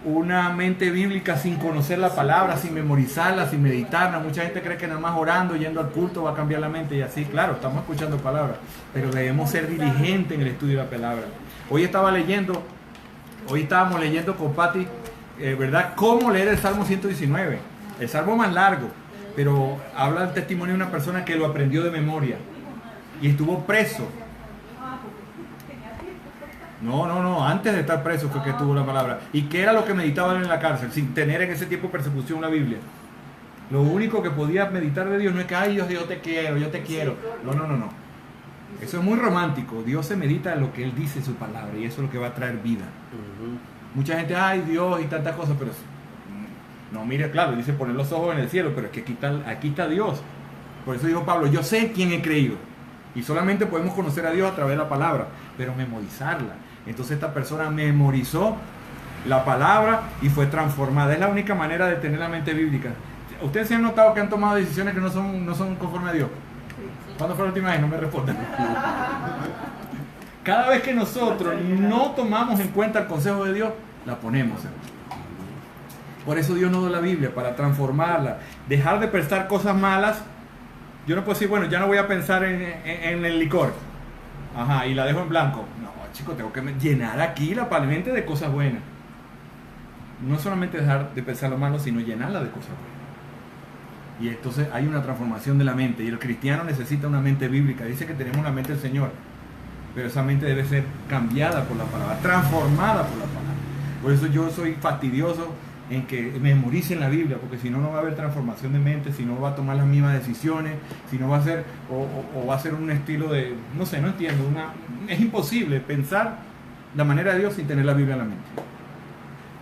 una mente bíblica sin conocer la palabra, sin memorizarla, sin meditarla. Mucha gente cree que nada más orando, yendo al culto va a cambiar la mente y así. Claro, estamos escuchando palabras, pero debemos ser diligentes en el estudio de la palabra. Hoy estábamos leyendo con Patti, ¿verdad? Cómo leer el Salmo 119. El salmo más largo, pero habla el testimonio de una persona que lo aprendió de memoria y estuvo preso. No, antes de estar preso fue que tuvo la palabra. ¿Y qué era lo que meditaban en la cárcel? Sin tener en ese tiempo persecución la Biblia. Lo único que podía meditar de Dios no es que, ay Dios, yo te quiero, yo te quiero. No. Eso es muy romántico. Dios se medita en lo que Él dice en su palabra y eso es lo que va a traer vida. Mucha gente, ay Dios y tantas cosas, pero no, mire, claro, dice poner los ojos en el cielo, pero es que aquí está Dios. Por eso dijo Pablo, yo sé quién he creído. Y solamente podemos conocer a Dios a través de la palabra, pero memorizarla. Entonces esta persona memorizó la palabra y fue transformada. Es la única manera de tener la mente bíblica. ¿Ustedes se han notado que han tomado decisiones que no son conforme a Dios? ¿Cuándo fue la última vez? No me respondan. Cada vez que nosotros no tomamos en cuenta el consejo de Dios, la ponemos. Por eso Dios nos da la Biblia, para transformarla. Dejar de pensar cosas malas. Yo no puedo decir, bueno, ya no voy a pensar en el licor. Ajá, y la dejo en blanco. No, chicos, tengo que llenar aquí la mente de cosas buenas. No solamente dejar de pensar lo malo, sino llenarla de cosas buenas. Y entonces hay una transformación de la mente. Y el cristiano necesita una mente bíblica. Dice que tenemos la mente del Señor. Pero esa mente debe ser cambiada por la palabra, transformada por la palabra. Por eso yo soy fastidioso en que memoricen la Biblia, porque si no, no va a haber transformación de mente, si no va a tomar las mismas decisiones, si no va a ser, o va a ser un estilo de, no sé, no entiendo, es imposible pensar la manera de Dios sin tener la Biblia en la mente.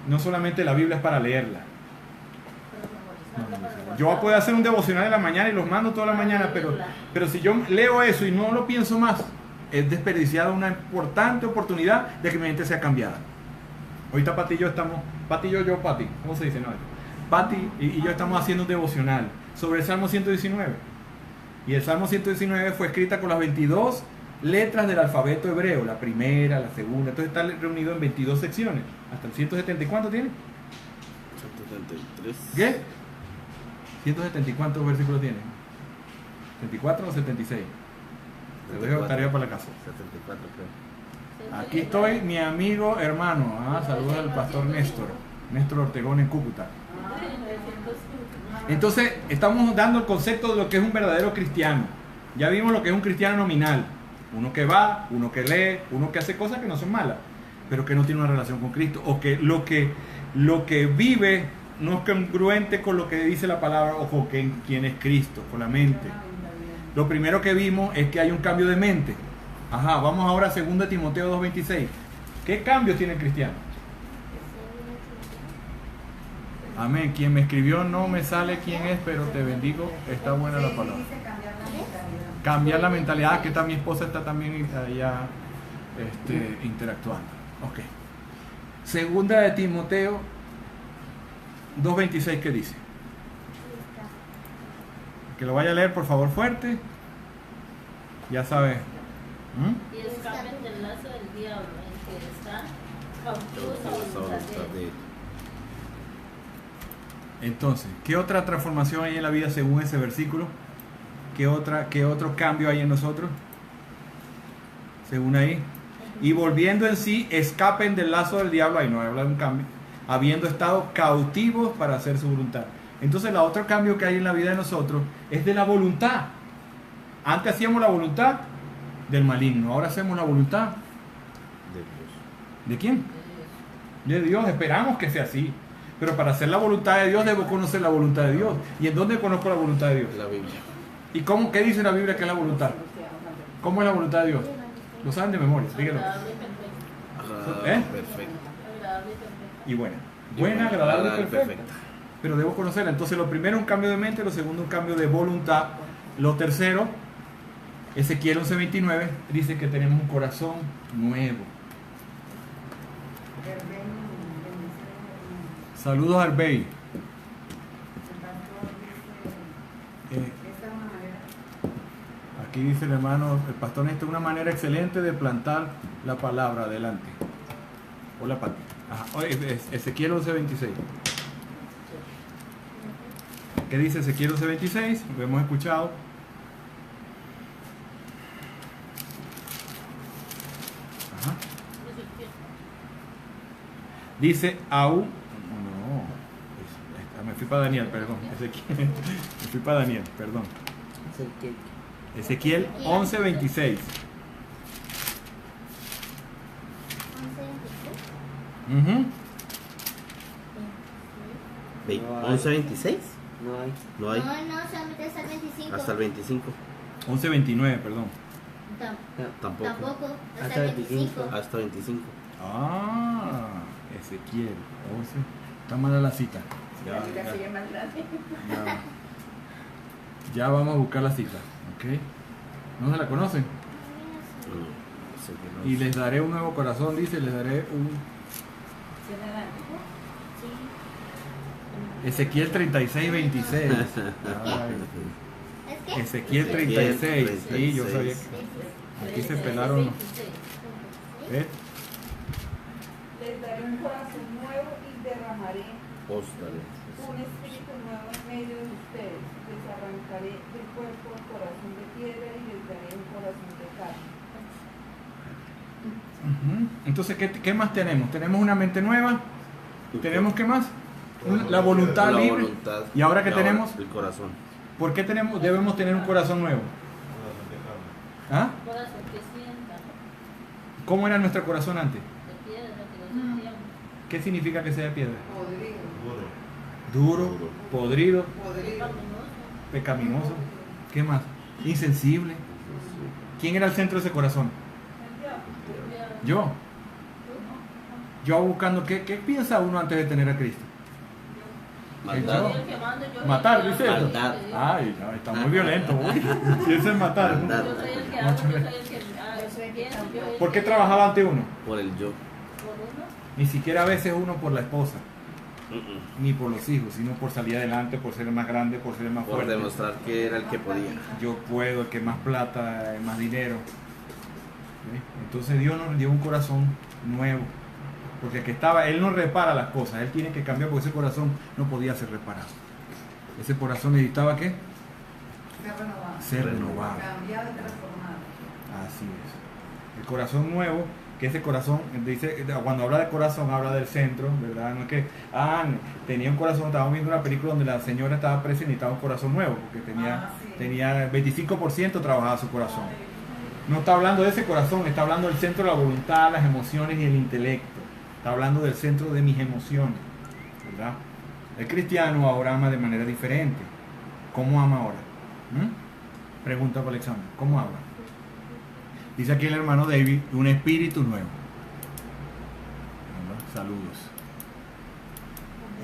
No solamente la Biblia es para leerla. Yo puedo hacer un devocional en la mañana y los mando toda la mañana, pero si yo leo eso y no lo pienso más, es desperdiciada una importante oportunidad de que mi mente sea cambiada. Ahorita Pati y yo, ¿cómo se dice? No, Pati y yo estamos haciendo un devocional sobre el Salmo 119. Y el Salmo 119 fue escrita con las 22 letras del alfabeto hebreo, la primera, la segunda, entonces está reunido en 22 secciones. Hasta el 170, ¿cuánto tiene?
173.
¿Qué? 170, ¿cuántos versículos tiene? ¿74 o 76? Te dejo tarea para la casa.
74 creo.
Aquí estoy, mi amigo, hermano. Saludos al pastor Néstor Ortegón en Cúcuta. Entonces, estamos dando el concepto de lo que es un verdadero cristiano. Ya vimos lo que es un cristiano nominal. Uno que va, uno que lee, uno que hace cosas que no son malas, pero que no tiene una relación con Cristo. O que lo que vive no es congruente con lo que dice la palabra o con quién es Cristo, con la mente. Lo primero que vimos es que hay un cambio de mente. Vamos ahora a 2 Timoteo 2:26. ¿Qué cambios tiene el cristiano? Amén. Quien me escribió no me sale quién es, pero te bendigo. Está buena la palabra.
Dice cambiar la mentalidad.
Cambiar la mentalidad, que está mi esposa está también allá interactuando. Ok. 2 Timoteo 2:26, ¿qué dice? Que lo vaya a leer por favor fuerte. Ya sabes.
Y escapen del lazo del diablo en que están cautivos a voluntad de él.
Entonces, ¿qué otra transformación hay en la vida según ese versículo? ¿Qué otro cambio hay en nosotros? Según ahí. Y volviendo en sí, escapen del lazo del diablo, ahí no habla de un cambio, habiendo estado cautivos para hacer su voluntad. Entonces, el otro cambio que hay en la vida de nosotros es de la voluntad. Antes hacíamos la voluntad del maligno, ahora hacemos la voluntad
De Dios.
¿de quién? De Dios. Esperamos que sea así. Pero para hacer la voluntad de Dios debo conocer la voluntad de Dios. ¿Y en dónde conozco la voluntad de Dios?
La Biblia.
¿Y qué dice la Biblia que es la voluntad? ¿Cómo es la voluntad de Dios? Lo saben de memoria, díganlo.
Agradable y perfecta.
¿Eh?
Perfecto.
Agradable y perfecta.
Y buena. Buena, agradable y perfecta. Pero debo conocerla. Entonces lo primero un cambio de mente, lo segundo un cambio de voluntad. Lo tercero, Ezequiel 11:29 dice que tenemos un corazón nuevo. Saludos al Bey. Aquí dice el hermano, el pastor, esta es una manera excelente de plantar la palabra adelante. Hola, Pati. Ajá. Ezequiel 11:26. ¿Qué dice Ezequiel 11:26? Lo hemos escuchado. Ajá. Dice aún. No. Me fui para Daniel, perdón. Ezequiel. Me fui para Daniel, perdón. Ezequiel 11:26.
11:26.
No hay.
No hay.
No, solamente hasta el 25.
Hasta el 25.
11:29, perdón.
Tampoco.
Tampoco,
Hasta
hasta el
el 25.
25.
Hasta 25.
Ah, Ezequiel 11. Está mala la cita.
La Biblia sigue más grande.
Ya vamos a buscar la cita. ¿Ok? ¿No se la conocen?
No sé que no.
Y les daré un nuevo corazón, dice, les daré un... Ezequiel 36:26. Ay,
¿Es que?
Ezequiel 36. Sí, yo sabía que aquí se pelaron. ¿Ves?
Les daré un corazón nuevo y derramaré
Óstale.
un espíritu nuevo en medio de ustedes. Les arrancaré del cuerpo el corazón de piedra y les daré un corazón de carne.
Ujú. Entonces, ¿qué más tenemos? Tenemos una mente nueva. ¿Tenemos qué más? La voluntad
La
libre.
voluntad.
¿Y ahora qué tenemos?
El corazón.
¿Por qué debemos tener un corazón nuevo? ¿Ah?
Corazón que sienta,
¿Cómo era nuestro corazón antes?
de piedra, que no sentíamos.
¿Qué significa que sea de piedra?
Podrido.
Duro, podrido,
Podrido.
pecaminoso. ¿Qué más? Insensible. ¿Quién era el centro de ese corazón? Yo. Yo buscando, ¿qué piensa uno antes de tener a Cristo?
Maldad.
Yo soy el que mando, yo
Matar,
el que
dice
amo,
eso.
Maldad.
Ay, no, está muy violento. Uy. Si eso es matar. ¿no?
Maldad.
Yo soy el que amo, yo soy el que pienso, yo el
¿Por qué
que-
trabajaba ante uno?
Por el yo.
Por uno.
Ni siquiera a veces uno por la esposa,
Mm-mm.
ni por los hijos, sino por salir adelante, por ser el más grande, por ser el más
Por
fuerte.
demostrar que era el que podía.
Yo puedo, el que más plata, el más dinero. ¿Sí? Entonces Dios nos dio un corazón nuevo. Porque el que estaba, Él no repara las cosas, Él tiene que cambiar porque ese corazón no podía ser reparado. Ese corazón necesitaba ¿qué?
Ser renovado.
Ser renovado.
Cambiado y transformado.
Así es. El corazón nuevo, que ese corazón, dice, cuando habla de corazón, habla del centro, ¿verdad? No es que, tenía un corazón, estábamos viendo una película donde la señora estaba presa y necesitaba un corazón nuevo, porque
Sí.
tenía 25% trabajaba su corazón. No está hablando de ese corazón, está hablando del centro de la voluntad, las emociones y el intelecto. Está hablando del centro de mis emociones, ¿verdad? El cristiano ahora ama de manera diferente. ¿Cómo ama ahora? Pregunta para el examen. ¿Cómo ama? Dice aquí el hermano David, un espíritu nuevo. ¿Verdad? Saludos.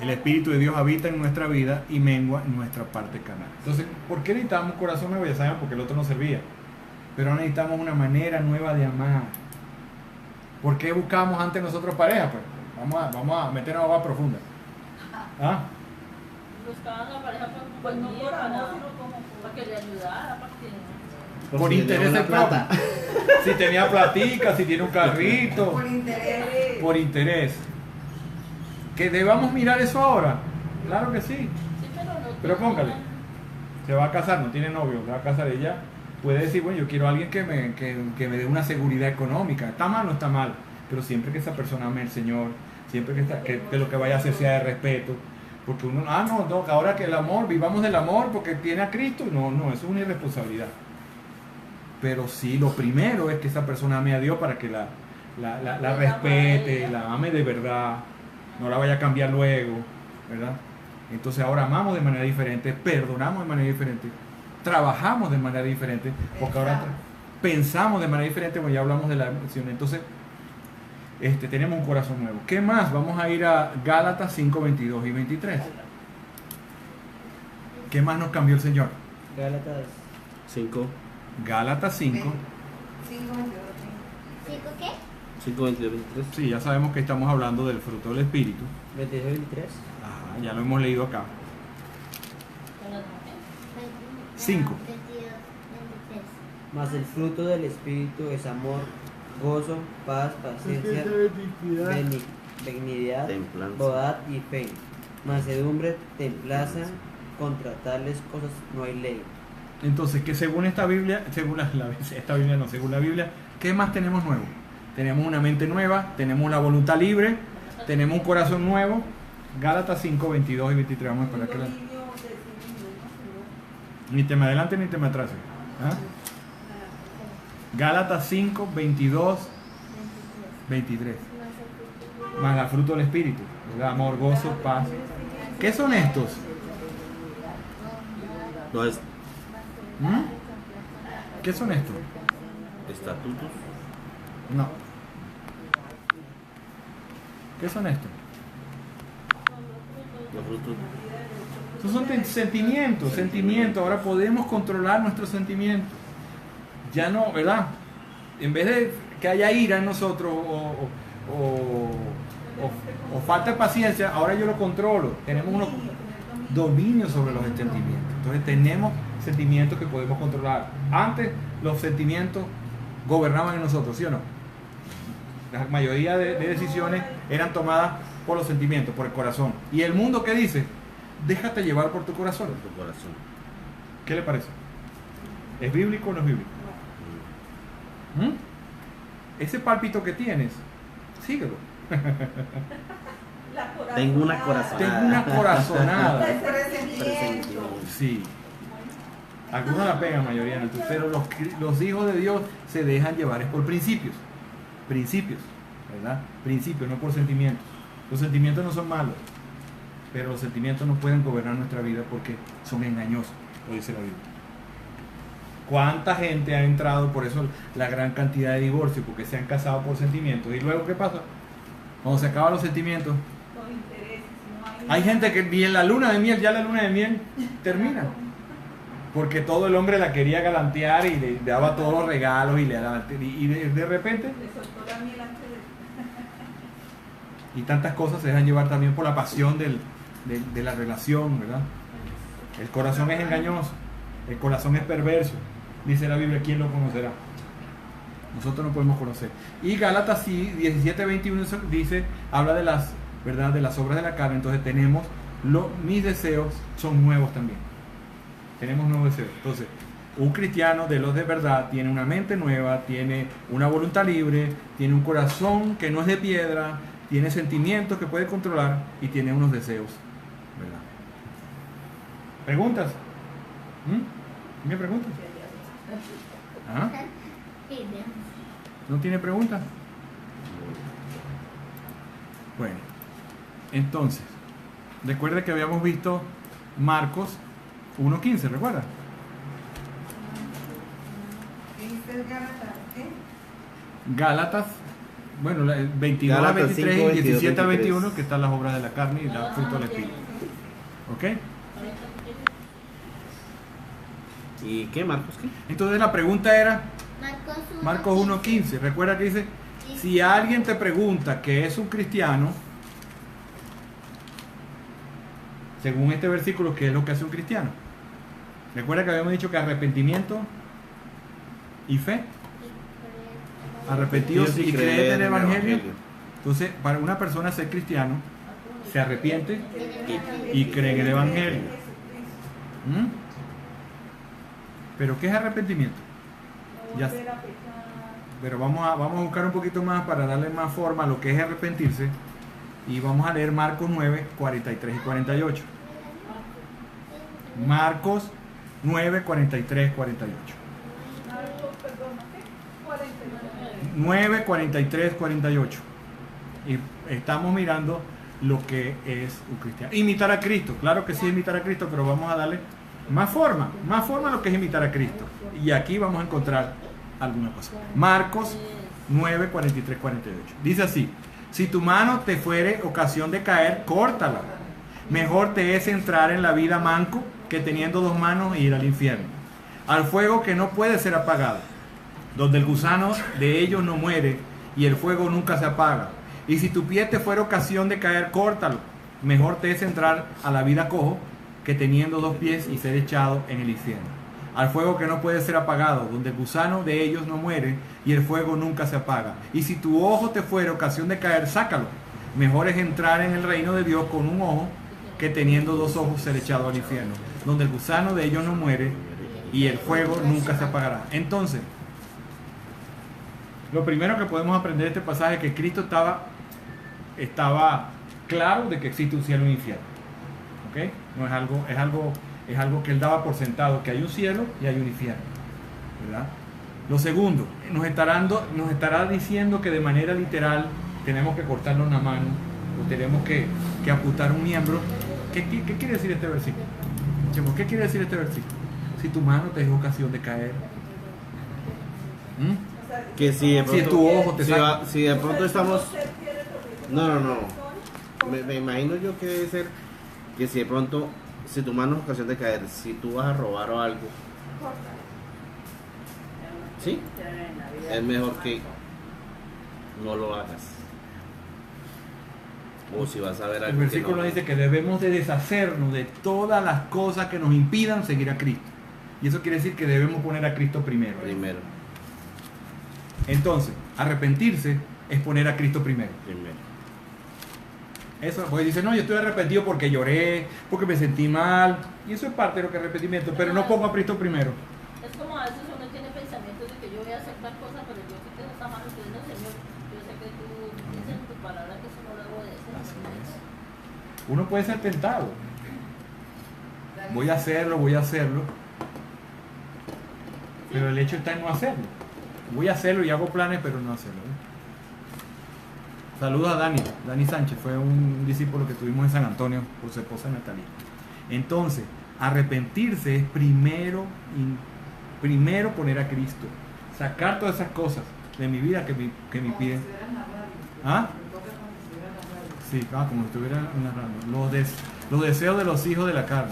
El Espíritu de Dios habita en nuestra vida y mengua en nuestra parte carnal. Entonces, ¿por qué necesitamos un corazón nuevo? Ya saben, porque el otro no servía. Pero ahora necesitamos una manera nueva de amar. ¿Por qué buscábamos antes nosotros pareja? Pues vamos a meternos a agua profunda. ¿Ah?
Buscaban la pareja
Pues no por amor,
para
sino como
para que le ayudara, para que...
Por
si
interés
tenemos la plata.
propio. Si tenía platica, si tiene un carrito.
Por interés.
Por interés. ¿Que debamos mirar eso ahora? Claro que sí.
Sí, pero no
Pero
tiene
póngale.
nada.
Se va a casar, no tiene novio, se va a casar ella. Puede decir, bueno, yo quiero a alguien que me dé una seguridad económica. ¿Está mal o no está mal? Pero siempre que esa persona ame al Señor, siempre que lo que vaya a hacer sea de respeto. Porque uno, no, ahora que el amor, vivamos del amor porque tiene a Cristo. No, eso es una irresponsabilidad. Pero sí, lo primero es que esa persona ame a Dios para que la respete, la ame de verdad, no la vaya a cambiar luego, ¿verdad? Entonces ahora amamos de manera diferente, perdonamos de manera diferente, trabajamos de manera diferente, porque ahora pensamos de manera diferente, como ya hablamos de la emoción. Entonces, tenemos un corazón nuevo. ¿Qué más? Vamos a ir a Gálatas 5, 22 y 23. ¿Qué más nos cambió el Señor?
Gálatas
5,
Gálatas 5.
5,
¿Cinco qué?
5, 22, 23.
Sí, ya sabemos que estamos hablando del fruto del Espíritu.
22 y 23.
Ajá, ya lo hemos leído acá.
Con las mujeres.
5.
22, 23.
Mas el fruto del Espíritu es amor, gozo, paz, paciencia, benignidad,
Templanza.
bondad y fe. Mansedumbre, templaza, contra tales cosas no hay ley.
Entonces, que según esta Biblia, según según la Biblia, ¿qué más tenemos nuevo? Tenemos una mente nueva, tenemos una voluntad libre, tenemos un corazón nuevo. Gálatas 5, 22 y 23. Vamos a esperar que la...
Dominio de sí mismo, ¿no, Señor?
Ni te me adelante ni te me atrase. ¿Ah? Gálatas 5, 22, 23. Más la fruto del Espíritu, ¿verdad? Amor, gozo, paz. ¿Qué son estos?
Los
¿Mm? ¿Qué son estos?
estatutos.
No. ¿Qué son estos?
Los frutos.
Estos son sentimientos. Ahora podemos controlar nuestros sentimientos. Ya no, ¿verdad? En vez de que haya ira en nosotros o falta de paciencia, ahora yo lo controlo. Tenemos unos dominio sobre los sentimientos. Entonces tenemos sentimientos que podemos controlar. Antes los sentimientos gobernaban en nosotros, ¿sí o no? La mayoría de decisiones eran tomadas por los sentimientos, por el corazón. ¿Y el mundo qué dice? Déjate llevar por tu corazón.
Por tu corazón.
¿Qué le parece? ¿Es bíblico o no es bíblico? ¿Mm? Ese pálpito que tienes, síguelo.
La corazonada.
Tengo una corazonada.
Tengo una corazonada.
El presentimiento.
Sí. Algunos la pegan, mayoría no. Pero los hijos de Dios se dejan llevar es por principios. Principios, ¿verdad? Principios, no por sentimientos. Los sentimientos no son malos, pero los sentimientos no pueden gobernar nuestra vida porque son engañosos, lo dice la Biblia. ¿Cuánta gente ha entrado, por eso la gran cantidad de divorcios, porque se han casado por sentimientos? ¿Y luego qué pasa? Cuando se acaban los sentimientos,
Con intereses, no
hay gente que ni en la luna de miel, ya la luna de miel termina. Porque todo el hombre la quería galantear y le daba todos los regalos y de repente,
Le soltó la miel antes de...
y tantas cosas se dejan llevar también por la pasión de la relación, ¿verdad? El corazón es engañoso, el corazón es perverso. Dice la Biblia, ¿quién lo conocerá? Nosotros no podemos conocer. Y Gálatas 17:21 dice, habla de las, ¿verdad?, de las obras de la carne. Entonces tenemos, mis deseos son nuevos también. Tenemos nuevos deseos. Entonces, un cristiano de los de verdad tiene una mente nueva, tiene una voluntad libre, tiene un corazón que no es de piedra, tiene sentimientos que puede controlar y tiene unos deseos, ¿verdad? ¿Preguntas? ¿Me preguntas? ¿Ah? ¿No tiene preguntas? Bueno, entonces, recuerde que habíamos visto Marcos 1:15, ¿recuerda?
¿Viste el Gálatas?
Gálatas, bueno, 22 a
Gálatas
23
5,
y 17 a
22,
21, que están las obras de la carne y el fruto del Espíritu. ¿Ok?
¿Y qué, Marcos? ¿Qué?
Entonces la pregunta era,
Marcos 1:15.
Marcos 1:15, recuerda que dice, si alguien te pregunta que es un cristiano, según este versículo, ¿qué es lo que hace un cristiano? Recuerda que habíamos dicho que arrepentimiento y fe. Arrepentidos y creer en el Evangelio. Entonces, para una persona ser cristiano, se arrepiente y cree en el Evangelio. ¿Mm? ¿Pero qué es arrepentimiento?
No
Ya
volver a pecar.
Pero vamos a buscar un poquito más para darle más forma a lo que es arrepentirse. Y vamos a leer Marcos 9, 43 y 48. Marcos 9, 43, 48.
Marcos, perdón, ¿qué? 49.
9, 43, 48. Y estamos mirando lo que es un cristiano. Imitar a Cristo, claro que sí, imitar a Cristo, pero vamos a darle más forma a lo que es imitar a Cristo. Y aquí vamos a encontrar alguna cosa. Marcos 9, 43, 48. Dice así: si tu mano te fuere ocasión de caer, córtala. Mejor te es entrar en la vida manco que teniendo dos manos e ir al infierno, al fuego que no puede ser apagado, donde el gusano de ellos no muere y el fuego nunca se apaga. Y si tu pie te fuera ocasión de caer, córtalo. Mejor te es entrar a la vida cojo que teniendo dos pies y ser echado en el infierno, al fuego que no puede ser apagado, donde el gusano de ellos no muere y el fuego nunca se apaga. Y si tu ojo te fuera ocasión de caer, sácalo. Mejor es entrar en el reino de Dios con un ojo que teniendo dos ojos ser echado al infierno, donde el gusano de ellos no muere y el fuego nunca se apagará. Entonces, lo primero que podemos aprender de este pasaje es que Cristo estaba claro de que existe un cielo y un infierno. ¿Ok? No es algo que él daba por sentado, que hay un cielo y hay un infierno, ¿verdad? Lo segundo, nos estará diciendo que de manera literal tenemos que cortarnos una mano o tenemos que amputar un miembro. ¿Qué quiere decir este versículo? ¿Qué quiere decir este versículo? Si tu mano te es ocasión de caer,
Que si de pronto,
si tu ojo te saca,
si de pronto estamos... No. Me imagino yo que debe ser que si de pronto, si tu mano es ocasión de caer, si tú vas a robar o algo, ¿sí? Es mejor que no lo hagas. O si vas a ver algo.
el versículo
que no,
dice que debemos de deshacernos de todas las cosas que nos impidan seguir a Cristo. Y eso quiere decir que debemos poner a Cristo primero.
Primero.
Entonces, arrepentirse es poner a Cristo primero. Eso, porque dice, no, yo estoy arrepentido porque lloré, porque me sentí mal. Y eso es parte de lo que es arrepentimiento, pero no pongo a Cristo primero.
Es como a veces uno tiene pensamientos de que yo voy a hacer tal cosa, pero yo sé que no está mal, entonces, Señor, yo sé que tú dices en tu palabra que eso no lo debo de hacer.
Así es. Uno puede ser tentado. Voy a hacerlo. Pero el hecho está en no hacerlo. Voy a hacerlo y hago planes, pero no hacerlo. Saludos a Dani Sánchez, fue un discípulo que tuvimos en San Antonio por su esposa Natalia. Entonces, arrepentirse es primero poner a Cristo, sacar todas esas cosas de mi vida que me piden. ¿Ah? Sí, como si estuviera narrando. Los deseos de los hijos de la carne.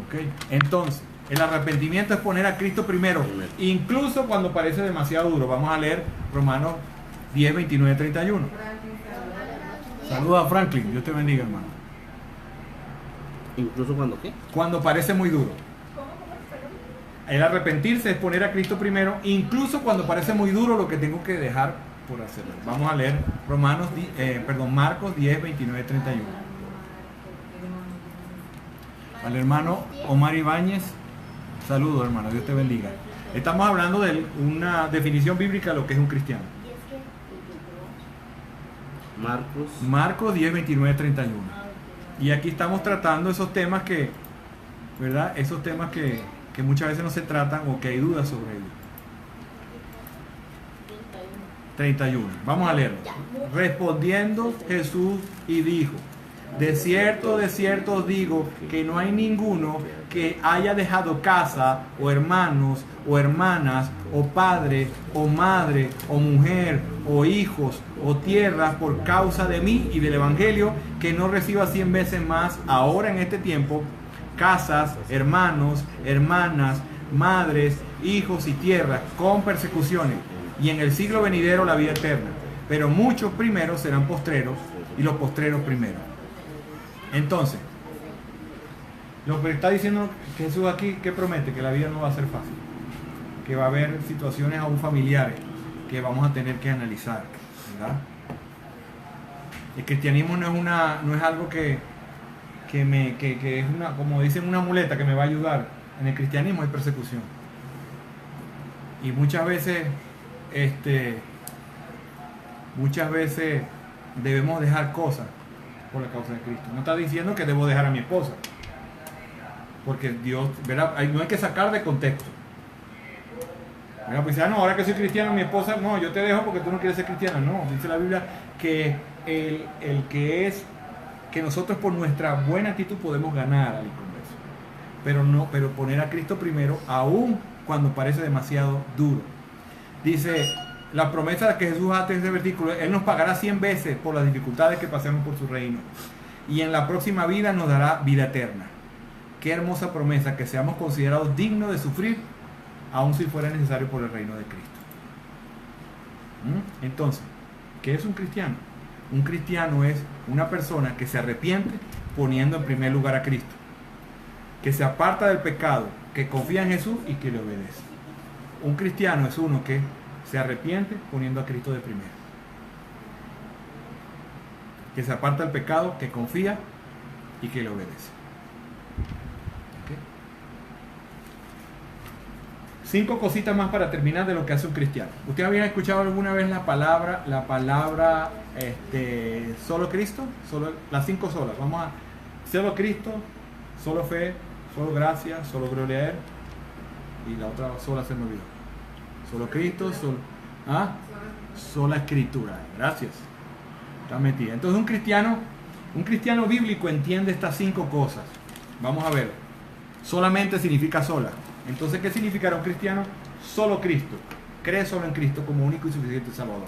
¿Ok? Entonces, el arrepentimiento es poner a Cristo primero, incluso cuando parece demasiado duro. Vamos a leer Romanos 10, 29, 31. Saludos a Franklin, Dios te bendiga, hermano.
Incluso cuando qué?
Cuando parece muy duro. El arrepentirse es poner a Cristo primero, incluso cuando parece muy duro lo que tengo que dejar por hacerlo. Vamos a leer Marcos 10, 29, 31. Al hermano Omar Ibáñez, saludos, hermano, Dios te bendiga. Estamos hablando de una definición bíblica de lo que es un cristiano. Marcos 10, 29, 31. Y aquí estamos tratando esos temas que, ¿verdad? Esos temas que muchas veces no se tratan o que hay dudas sobre ellos. 31. Vamos a leerlo. Respondiendo Jesús y dijo: de cierto os digo que no hay ninguno que haya dejado casa, o hermanos, o hermanas, o padre, o madre, o mujer, o hijos, o tierras por causa de mí y del Evangelio, que no reciba 100 veces más ahora en este tiempo, casas, hermanos, hermanas, madres, hijos y tierras, con persecuciones, y en el siglo venidero la vida eterna. Pero muchos primeros serán postreros, y los postreros primeros. Entonces, lo que está diciendo Jesús aquí, ¿qué promete? Que la vida no va a ser fácil, que va a haber situaciones aún familiares que vamos a tener que analizar, ¿verdad? El cristianismo no es algo que es una, como dicen, una muleta que me va a ayudar. En el cristianismo hay persecución. Y muchas veces debemos dejar cosas por la causa de Cristo. No está diciendo que debo dejar a mi esposa, porque Dios, ¿verdad? No hay que sacar de contexto. ¿Verdad? Pues no, ahora que soy cristiano, mi esposa, no, yo te dejo porque tú no quieres ser cristiana. No, dice la Biblia que que nosotros por nuestra buena actitud podemos ganar al inconverso, pero poner a Cristo primero, aún cuando parece demasiado duro. Dice la promesa que Jesús hace en ese versículo: Él nos pagará 100 veces por las dificultades que pasemos por su reino, y en la próxima vida nos dará vida eterna. Qué hermosa promesa, que seamos considerados dignos de sufrir, aun si fuera necesario, por el reino de Cristo. Entonces, ¿qué es un cristiano? Un cristiano es una persona que se arrepiente poniendo en primer lugar a Cristo, que se aparta del pecado, que confía en Jesús y que le obedece. Un cristiano es uno que se arrepiente poniendo a Cristo de primero, que se aparta del pecado, que confía y que le obedece. ¿Okay? 5 cositas más para terminar de lo que hace un cristiano. ¿Ustedes habían escuchado alguna vez la palabra solo Cristo? Las 5 solas. Vamos a solo Cristo, solo fe, solo gracia, solo gloria a Él, y la otra sola se me olvidó. Solo Cristo, sola Escritura. Gracias. Está metida. Entonces un cristiano bíblico entiende estas 5 cosas. Vamos a ver. Solamente significa sola. Entonces, ¿qué significará un cristiano? Solo Cristo. Cree solo en Cristo como único y suficiente Salvador.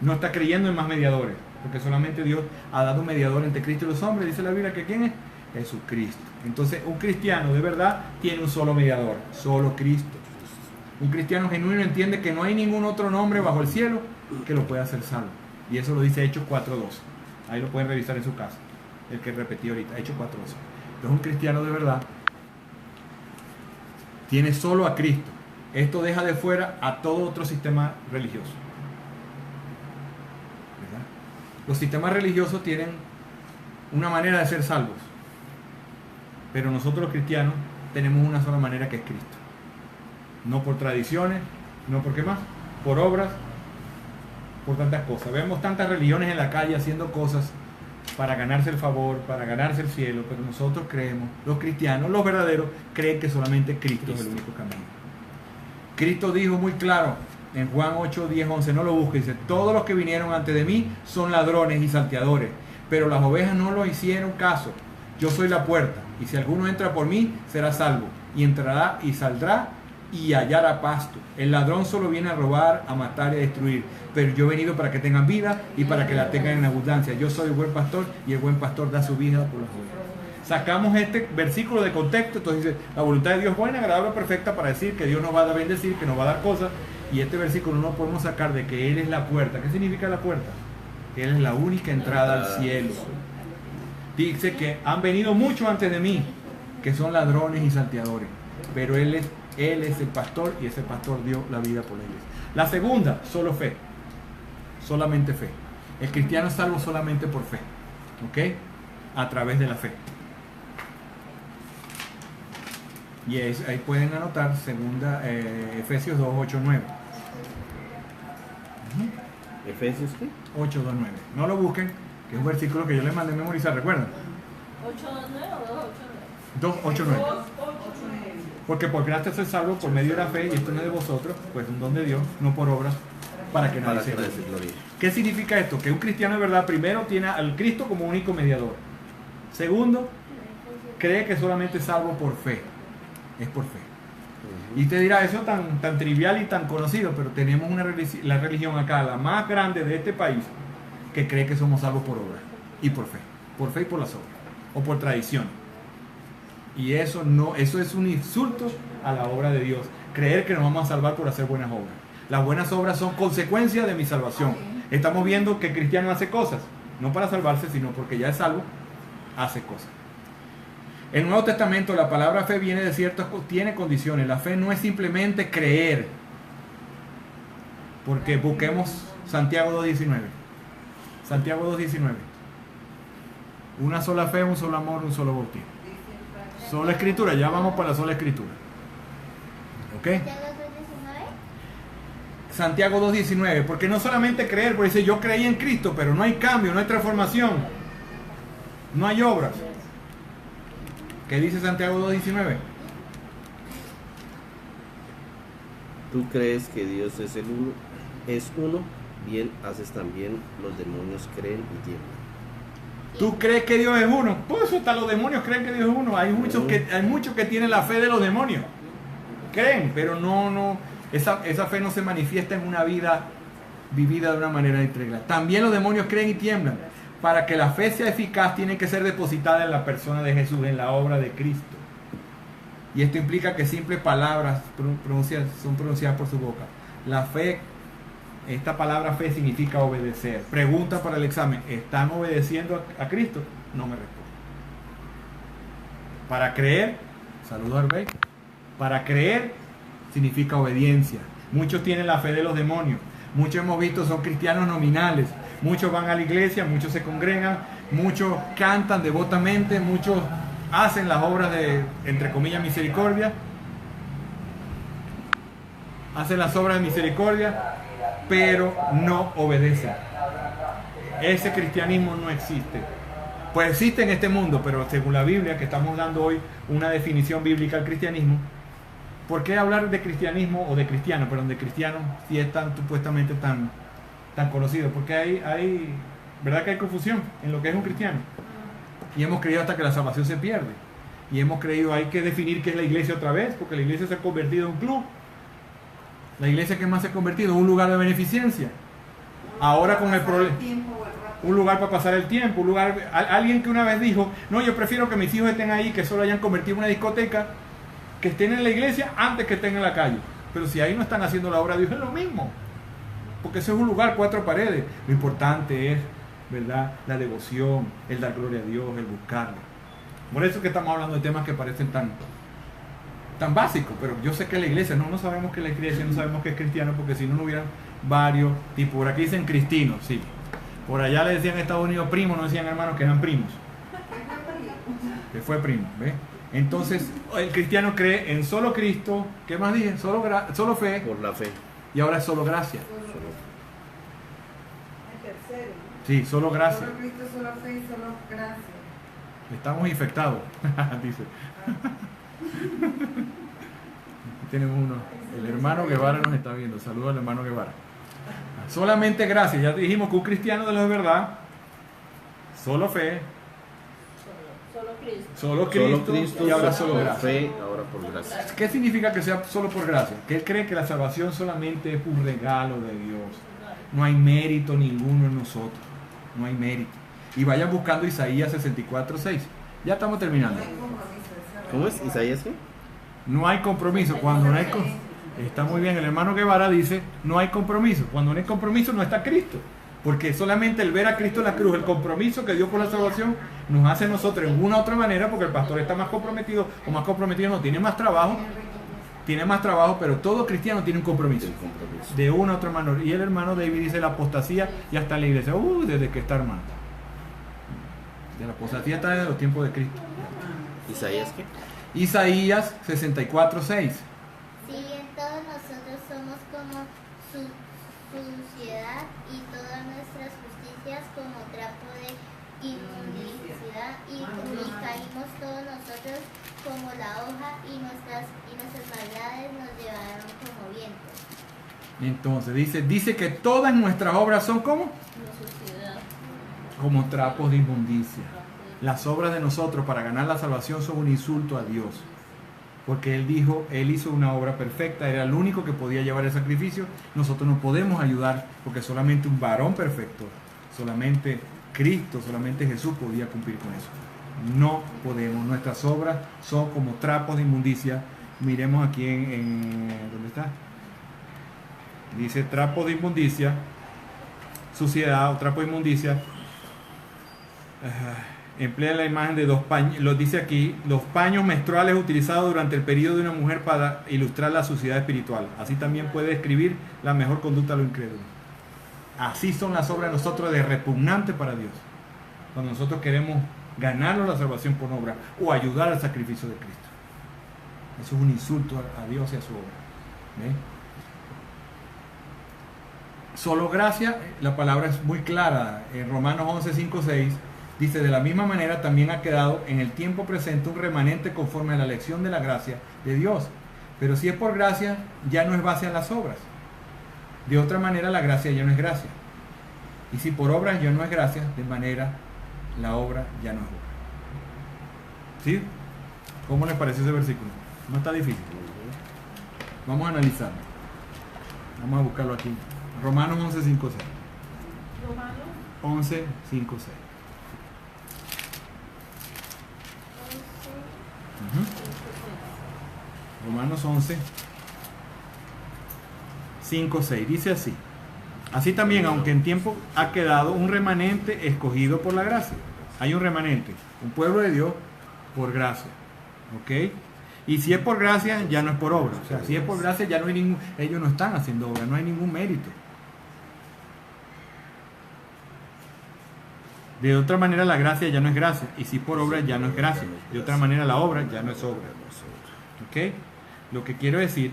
No está creyendo en más mediadores, porque solamente Dios ha dado un mediador entre Cristo y los hombres. Dice la Biblia que ¿quién es? Jesucristo. Entonces, un cristiano de verdad tiene un solo mediador, solo Cristo. Un cristiano genuino entiende que no hay ningún otro nombre bajo el cielo que lo pueda hacer salvo. Y eso lo dice Hechos 4:12. Ahí lo pueden revisar en su casa. El que repetí ahorita, Hechos 4:12. Entonces, un cristiano de verdad tiene solo a Cristo. Esto deja de fuera a todo otro sistema religioso. ¿Verdad? Los sistemas religiosos tienen una manera de ser salvos, pero nosotros los cristianos tenemos una sola manera, que es Cristo. No por tradiciones, no por qué más, por obras, por tantas cosas. Vemos tantas religiones en la calle haciendo cosas para ganarse el favor, para ganarse el cielo, pero nosotros creemos, los cristianos, los verdaderos, creen que solamente Cristo es el único camino. Cristo dijo muy claro en Juan 8, 10, 11, no lo busques, dice: todos los que vinieron antes de mí son ladrones y salteadores, pero las ovejas no lo hicieron caso. Yo soy la puerta, y si alguno entra por mí, será salvo, y entrará y saldrá y hallará pasto. El ladrón solo viene a robar, a matar y a destruir, pero yo he venido para que tengan vida y para que la tengan en abundancia. Yo soy el buen pastor, y el buen pastor da su vida por las ovejas. Sacamos este versículo de contexto. Entonces dice: la voluntad de Dios es buena, agradable, perfecta, para decir que Dios nos va a bendecir, que nos va a dar cosas. Y este versículo no podemos sacar de que Él es la puerta. ¿Qué significa la puerta? Que Él es la única entrada al cielo. Dice que han venido muchos antes de mí, que son ladrones y salteadores, pero Él es el pastor, y ese pastor dio la vida por ellos. La segunda, solo fe. Solamente fe. El cristiano es salvo solamente por fe. ¿Ok? A través de la fe. Y ahí pueden anotar Efesios 2, 8, 9.
¿Efesios qué?
8, 2, 9. No lo busquen, que es un versículo que yo les mandé memorizar, ¿recuerdan?
8, 9 o 2, 8,
2, 8, 9.
2, 8, 9.
Porque por gracia sois salvos por medio de la fe, y esto no es de vosotros, pues un don de Dios, no por obras, para que nadie se gloríe. ¿Qué significa esto? Que un cristiano de verdad, primero, tiene al Cristo como único mediador. Segundo, cree que solamente es salvo por fe. Es por fe. Y te dirá, eso tan trivial y tan conocido, pero tenemos la religión acá, la más grande de este país, que cree que somos salvos por obra y por fe. Por fe y por las obras. O por tradición. Y eso es un insulto a la obra de Dios. Creer que nos vamos a salvar por hacer buenas obras. Las buenas obras son consecuencia de mi salvación. Estamos viendo que el cristiano hace cosas, no para salvarse, sino porque ya es salvo, hace cosas. En el Nuevo Testamento la palabra fe viene de tiene condiciones. La fe no es simplemente creer. Porque busquemos Santiago 2:19. Santiago 2:19. Una sola fe, un solo amor, un solo bautismo. Sola escritura, ya vamos para la sola escritura. ¿Ok? Santiago 2:19, porque no solamente creer, porque dice yo creí en Cristo, pero no hay cambio, no hay transformación, no hay obras. ¿Qué dice Santiago 2:19?
Tú crees que Dios es uno, bien haces también, los demonios creen y tiemblan.
¿Tú crees que Dios es uno? Pues eso hasta los demonios creen que Dios es uno. Hay muchos que tienen la fe de los demonios. Creen, pero esa fe no se manifiesta en una vida vivida de una manera íntegra. También los demonios creen y tiemblan. Para que la fe sea eficaz, tiene que ser depositada en la persona de Jesús, en la obra de Cristo. Y esto implica que simples palabras son pronunciadas por su boca. La fe, esta palabra fe significa obedecer. Pregunta para el examen: ¿están obedeciendo a Cristo? No me respondo. Para creer, saludos al rey. Para creer significa obediencia. Muchos tienen la fe de los demonios. Muchos hemos visto son cristianos nominales. Muchos van a la iglesia, muchos se congregan, muchos cantan devotamente, muchos hacen las obras de, entre comillas, misericordia. Hacen las obras de misericordia, pero no obedecen. Ese cristianismo no existe. Pues existe en este mundo, pero según la Biblia, que estamos dando hoy una definición bíblica al cristianismo, ¿por qué hablar de cristianismo o de cristiano, perdón, de cristiano, si es tan supuestamente tan conocido? Porque hay, ¿verdad que hay confusión en lo que es un cristiano? Y hemos creído hasta que la salvación se pierde. Y hemos creído, hay que definir qué es la iglesia otra vez, porque la iglesia se ha convertido en un club. La iglesia, ¿qué más se ha convertido? Un lugar de beneficencia. Ahora con el problema, un lugar para pasar el tiempo, un lugar, alguien que una vez dijo, no, yo prefiero que mis hijos estén ahí, que solo hayan convertido en una discoteca, que estén en la iglesia antes que estén en la calle. Pero si ahí no están haciendo la obra de Dios, es lo mismo. Porque eso es un lugar, 4 paredes. Lo importante es, ¿verdad?, la devoción, el dar gloria a Dios, el buscarlo. Por eso que estamos hablando de temas que parecen tan básicos, pero yo sé que es la iglesia, no sabemos que es la iglesia, no sabemos que es cristiano, porque si no, no hubieran varios tipos. Por aquí dicen cristinos, sí. Por allá le decían en Estados Unidos primos, no decían hermanos, que eran primos. Que fue primo, ¿ves? Entonces, el cristiano cree en solo Cristo. ¿Qué más dije? Solo fe.
Por la fe.
Y ahora es solo gracia.
El tercero.
Sí, solo gracia.
Solo Cristo, solo fe y solo gracia.
Estamos infectados, dice. Aquí tenemos uno. El hermano Guevara nos está viendo. Saludos al hermano Guevara. Solamente gracia. Ya dijimos que un cristiano de la verdad, solo fe, solo Cristo y ahora solo
por
gracia.
fe, ahora por gracia.
¿Qué significa que sea solo por gracia? Que él cree que la salvación solamente es un regalo de Dios. No hay mérito ninguno en nosotros. No hay mérito. Y vayan buscando Isaías 64:6. Ya estamos terminando.
¿Cómo es? ¿Isaías qué?
No hay compromiso. Cuando no hay está muy bien. El hermano Guevara dice, no hay compromiso. Cuando no hay compromiso no está Cristo. Porque solamente el ver a Cristo en la cruz, el compromiso que dio por la salvación, nos hace a nosotros en una u otra manera, porque el pastor está más comprometido, o más comprometido no, tiene más trabajo, pero todo cristiano tiene un compromiso. De una u otra manera. Y el hermano David dice la apostasía ya está en la iglesia. Desde que está hermano. De la apostasía está desde los tiempos de Cristo.
¿Isaías qué?
Isaías 64:6.
Sí, en todos nosotros somos como su suciedad y todas nuestras justicias como trapo de inmundicidad y caímos todos nosotros como la hoja y nuestras maldades nos llevaron como viento.
Entonces dice que todas nuestras obras son como trapos de inmundicia. Las obras de nosotros para ganar la salvación son un insulto a Dios. Porque Él hizo una obra perfecta, era el único que podía llevar el sacrificio. Nosotros no podemos ayudar porque solamente un varón perfecto, solamente Cristo, solamente Jesús podía cumplir con eso. No podemos, nuestras obras son como trapos de inmundicia. Miremos aquí ¿dónde está? Dice trapo de inmundicia, suciedad o trapo de inmundicia. Emplea la imagen de 2 paños, lo dice aquí, los paños menstruales utilizados durante el periodo de una mujer para ilustrar la suciedad espiritual. Así también puede describir la mejor conducta de lo incrédulo. Así son las obras de nosotros de repugnante para Dios. Cuando nosotros queremos ganarnos la salvación por obra o ayudar al sacrificio de Cristo. Eso es un insulto a Dios y a su obra. ¿Ve? Solo gracia, la palabra es muy clara. En Romanos 11, 5, 6 dice: de la misma manera también ha quedado en el tiempo presente un remanente conforme a la elección de la gracia de Dios. Pero si es por gracia, ya no es base a las obras. De otra manera, la gracia ya no es gracia. Y si por obras ya no es gracia, de manera la obra ya no es obra. ¿Sí? ¿Cómo les parece ese versículo? No está difícil. Vamos a analizarlo. Vamos a buscarlo aquí. Romanos 11, 5, 6.
Romanos
11, 5, 6. Romanos 11, 5, 6. Dice así: así también, aunque en tiempo ha quedado un remanente escogido por la gracia. Hay un remanente, un pueblo de Dios por gracia. ¿Ok? Y si es por gracia, ya no es por obra. O sea, si es por gracia, ya no hay ningún... Ellos no están haciendo obra, no hay ningún mérito. De otra manera, la gracia ya no es gracia. Y si por obra, ya no es gracia. De otra manera, la obra ya no es obra. ¿Ok? Lo que quiero decir,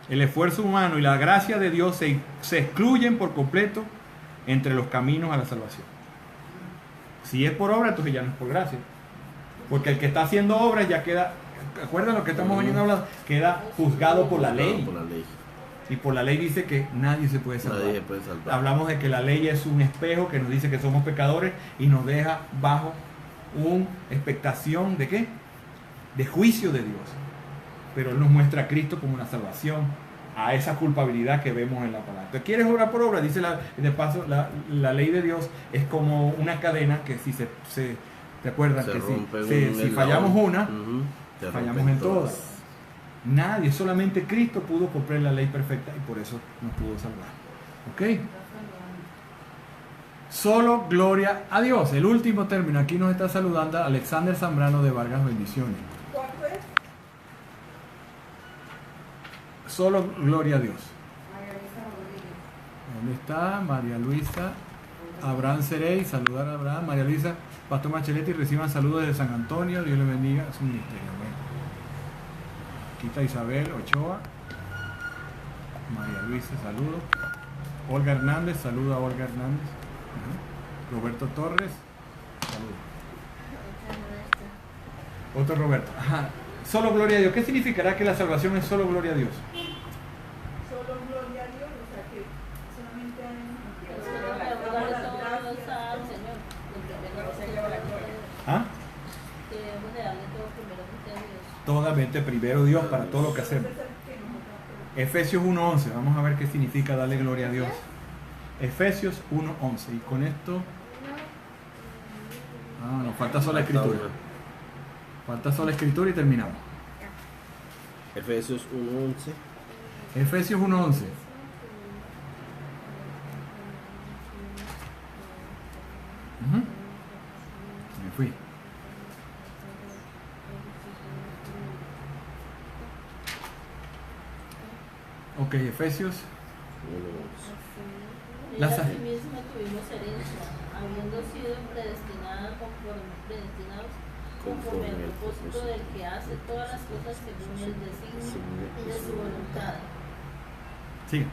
el esfuerzo humano y la gracia de Dios se excluyen por completo entre los caminos a la salvación. Si es por obra, entonces ya no es por gracia. Porque el que está haciendo obras ya queda... ¿Acuerdan lo que estamos veniendo hablando? Queda juzgado por la ley. Y por la ley dice que nadie se puede salvar.
Nadie puede salvar.
Hablamos de que la ley es un espejo que nos dice que somos pecadores y nos deja bajo una expectación de ¿qué? De juicio de Dios. Pero Él nos muestra a Cristo como una salvación a esa culpabilidad que vemos en la palabra. Entonces, ¿quieres obra por obra? Dice de paso, la ley de Dios es como una cadena que si ¿te acuerdas? Que si fallamos una, fallamos en todas. Nadie, solamente Cristo pudo cumplir la ley perfecta y por eso nos pudo salvar. ¿Ok? Solo gloria a Dios. El último término, aquí nos está saludando Alexander Zambrano de Vargas, bendiciones.
¿Cuánto es?
Solo gloria a Dios.
María Luisa Rodríguez.
¿Dónde está? María Luisa. Abraham Cerey, saludar a Abraham. María Luisa, Pastor Macheletti, reciban saludos desde San Antonio. Dios le bendiga. Es un ministerio. Bueno. Aquí está Isabel Ochoa. María Luisa, saludos. Olga Hernández, saludo a Olga Hernández. Roberto Torres, saludos. Otro Roberto. Ajá. Solo gloria a Dios. ¿Qué significará que la salvación es solo gloria a Dios?
Solo gloria a Dios, o sea que solamente hay
¿Ah?
debemos de darle todo primeramente a Dios.
Totalmente primero Dios para todo lo que hacemos. Efesios 1:11. Vamos a ver qué significa darle gloria a Dios. Efesios 1:11. Y con esto... nos falta sola escritura. Falta sola escritura y terminamos.
Efesios 1:11.
Efesios 1:11. Me fui. Ok, Efesios.
Y asimismo tuvimos herencia, habiendo sido predestinados conforme al propósito del que hace todas las cosas según el designio de su voluntad.
Sí.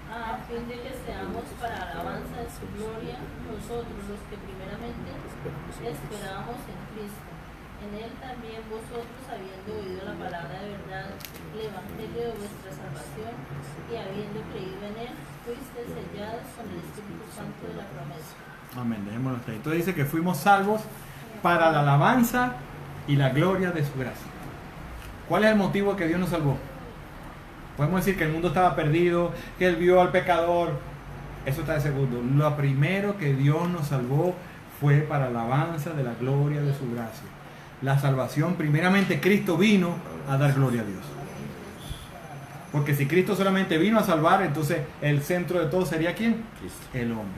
A fin de que seamos para alabanza de su gloria, nosotros los que primeramente esperábamos en Cristo. En él también vosotros, habiendo oído la palabra de verdad, el evangelio de vuestra salvación, y habiendo creído en él, fuisteis sellados con el Espíritu Santo de la promesa.
Amén, dejémoslo hasta ahí. Entonces dice que fuimos salvos para la alabanza y la gloria de su gracia. ¿Cuál es el motivo que Dios nos salvó? Podemos decir que el mundo estaba perdido, que Él vio al pecador. Eso está de segundo. Lo primero que Dios nos salvó fue para la alabanza de la gloria de su gracia. La salvación, primeramente Cristo vino a dar gloria a Dios. Porque si Cristo solamente vino a salvar, entonces el centro de todo sería ¿quién? El hombre.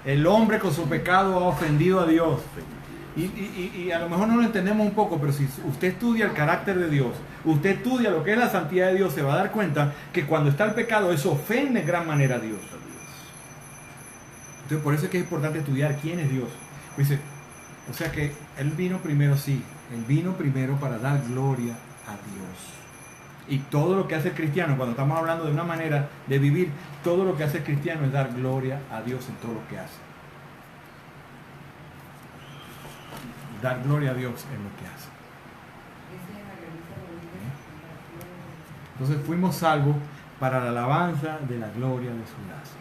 El hombre con su pecado ha ofendido a Dios. Y a lo mejor no lo entendemos un poco, pero si usted estudia el carácter de Dios, usted estudia lo que es la santidad de Dios, se va a dar cuenta que cuando está el pecado, eso ofende en gran manera a Dios. Entonces, por eso es que es importante estudiar quién es Dios. Dice, o sea que Él vino primero, sí, Él vino primero para dar gloria a Dios. Y todo lo que hace el cristiano, cuando estamos hablando de una manera de vivir, todo lo que hace el cristiano es dar gloria a Dios en todo lo que hace. Dar gloria a Dios en lo que hace. Entonces fuimos salvos para la alabanza de la gloria de su gracia.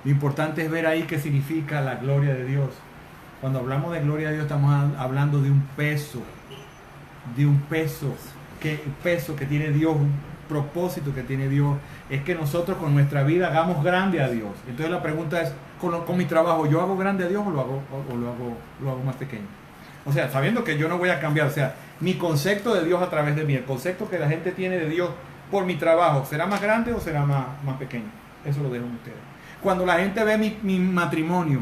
Lo importante es ver ahí qué significa la gloria de Dios. Cuando hablamos de gloria de Dios estamos hablando de un peso que tiene Dios, un propósito que tiene Dios, es que nosotros con nuestra vida hagamos grande a Dios. Entonces la pregunta es, con mi trabajo, ¿yo hago grande a Dios o lo hago más pequeño? O sea, sabiendo que yo no voy a cambiar, o sea, mi concepto de Dios a través de mí, el concepto que la gente tiene de Dios por mi trabajo, ¿será más grande o será más pequeño? Eso lo dejo en ustedes. Cuando la gente ve mi matrimonio,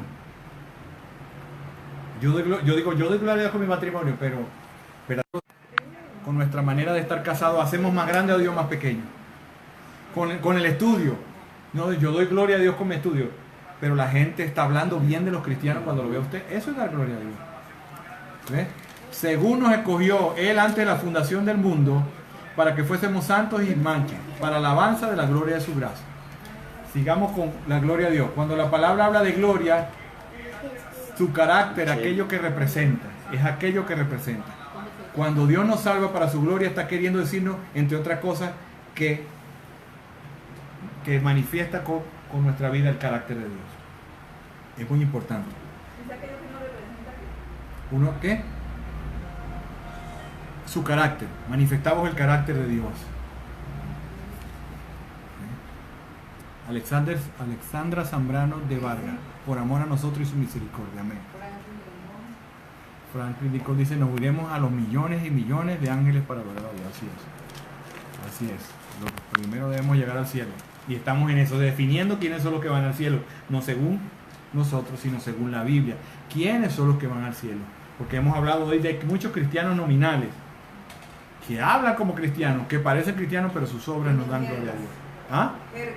yo doy gloria a Dios con mi matrimonio, pero con nuestra manera de estar casados, ¿hacemos más grande a Dios o más pequeño? Con el estudio, no, yo doy gloria a Dios con mi estudio, pero la gente está hablando bien de los cristianos cuando lo ve a usted. Eso es dar gloria a Dios. ¿Ve? Según nos escogió Él antes de la fundación del mundo, para que fuésemos santos y sin mancha, para alabanza de la gloria de su gracia. Sigamos con la gloria a Dios. Cuando la palabra habla de gloria, su carácter, aquello que representa, es aquello que representa. Cuando Dios nos salva para su gloria, está queriendo decirnos, entre otras cosas, que manifiesta con nuestra vida el carácter de Dios. Es muy importante.
¿Es aquello que no representa qué?
¿Uno qué? Su carácter. Manifestamos el carácter de Dios. Alexandra Zambrano de Vargas, por amor a nosotros y su misericordia. Amén. Franklin Nicole dice, nos uniremos a los millones y millones de ángeles para adorar a Dios. Así es. Lo primero debemos llegar al cielo. Y estamos en eso, definiendo quiénes son los que van al cielo. No según nosotros, sino según la Biblia. ¿Quiénes son los que van al cielo? Porque hemos hablado hoy de muchos cristianos nominales, que hablan como cristianos, que parecen cristianos, pero sus obras nos dan gloria a Dios. ¿Ah?
Jergas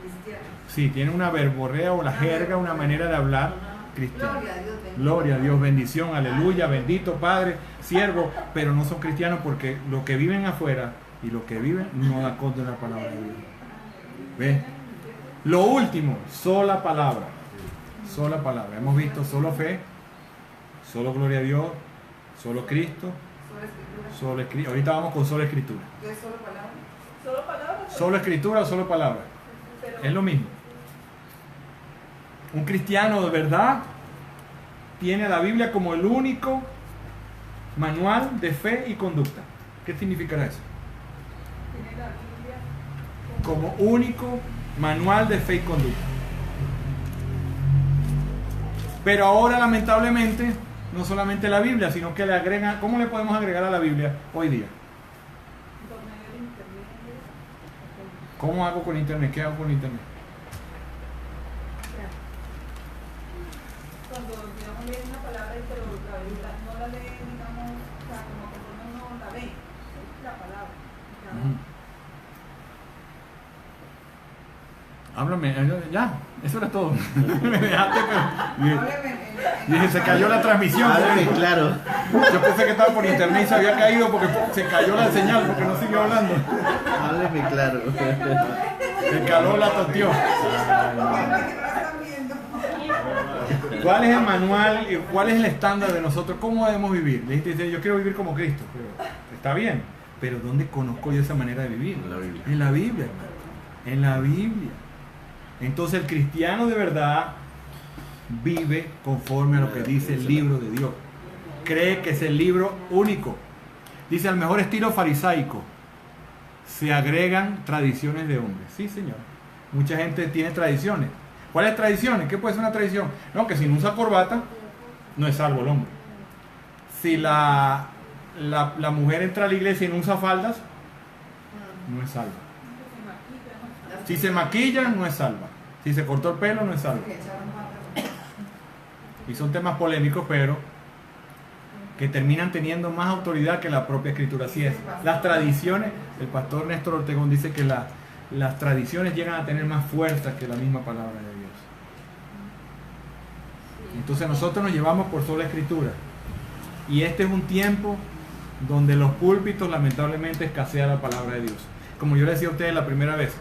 cristianas.
Sí, tienen una verborrea o la jerga, una manera de hablar cristiana.
Gloria a Dios, bendito.
Gloria a Dios, bendición, aleluya, bendito Padre, siervo, pero no son cristianos porque lo que viven afuera y lo que viven no da contra de la palabra de Dios. ¿Ves? Lo último, sola palabra. Sola palabra. Hemos visto solo fe, solo gloria a Dios, solo Cristo, solo escritura. Ahorita vamos con solo escritura.
¿Qué es solo palabra?
¿Solo palabras?
Solo escritura o solo palabra. Es lo mismo. Un cristiano de verdad tiene la Biblia como el único manual de fe y conducta. ¿Qué significará eso?
Tiene la Biblia
Como único manual de fe y conducta. Pero ahora, lamentablemente, no solamente la Biblia, sino que le agregan, ¿cómo le podemos agregar a la Biblia hoy día?
por medio de internet.
¿Cómo hago con internet? ¿Qué hago con internet?
Cuando digamos lee una palabra pero la Biblia no la lee, digamos, o sea, como conforme uno la ve, es la palabra.
Háblame, ya, eso era todo. Me dejaste, pero
Hábleme
dije, se cayó la transmisión.
Háblame claro.
Yo pensé que estaba por internet y se había caído porque se cayó la señal, porque no siguió hablando.
Háblame claro.
El calor la toteó. ¿Cuál es el manual y cuál es el estándar de nosotros? ¿Cómo debemos vivir? Le dijiste, yo quiero vivir como Cristo. Pero está bien, pero ¿dónde conozco yo esa manera de vivir?
En la Biblia.
En la Biblia, hermano. En la Biblia. Entonces el cristiano de verdad vive conforme a lo que dice el libro de Dios. Cree que es el libro único. Dice, al mejor estilo farisaico se agregan tradiciones de hombres. Sí, señor. Mucha gente tiene tradiciones. ¿Cuáles tradiciones? ¿Qué puede ser una tradición? No, que si no usa corbata, no es salvo el hombre. Si la mujer entra a la iglesia y no usa faldas, no es salva. Si se maquilla, no es salva. Si se cortó el pelo, no es salva. Y son temas polémicos, pero que terminan teniendo más autoridad que la propia escritura. Así es. Las tradiciones, el pastor Néstor Ortegón dice que las tradiciones llegan a tener más fuerza que la misma palabra de Dios. Entonces nosotros nos llevamos por sola escritura. Y este es un tiempo donde los púlpitos lamentablemente escasea la palabra de Dios. Como yo le decía a ustedes la primera vez,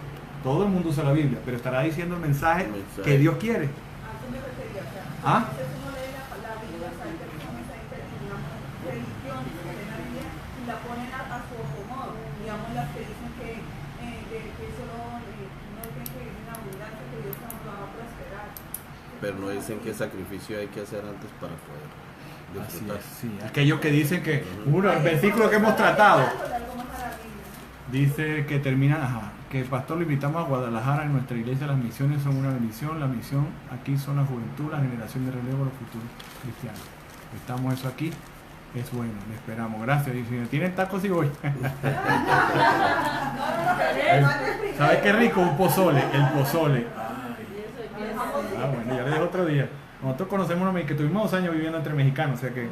todo el mundo usa la Biblia, pero estará diciendo el mensaje que Dios quiere.
¿A qué me refería? O sea,
¿Ah?
a veces uno lee la Biblia, o sea, hay personas, digamos, religiones que leen la Biblia y la ponen a su acomodo. Digamos, las que dicen que solo no tienen que vivir en abundancia, que Dios nos va a prosperar.
Pero no dicen qué sacrificio hay que hacer antes para poder
Así
disfrutar.
es, sí. Aquellos que dicen que, uno, el versículo que hemos tratado, dice que termina, que el pastor lo invitamos a Guadalajara, en nuestra iglesia las misiones son una bendición, la misión aquí son la juventud, la generación de relevo, los futuros cristianos. Estamos eso aquí, es bueno, le esperamos, gracias. Y si me tienen tacos y voy. ¿Sabe qué rico? Un pozole, el pozole. Bueno, ya le dejo otro día. Nosotros conocemos unos que tuvimos 2 años viviendo entre mexicanos, o sea que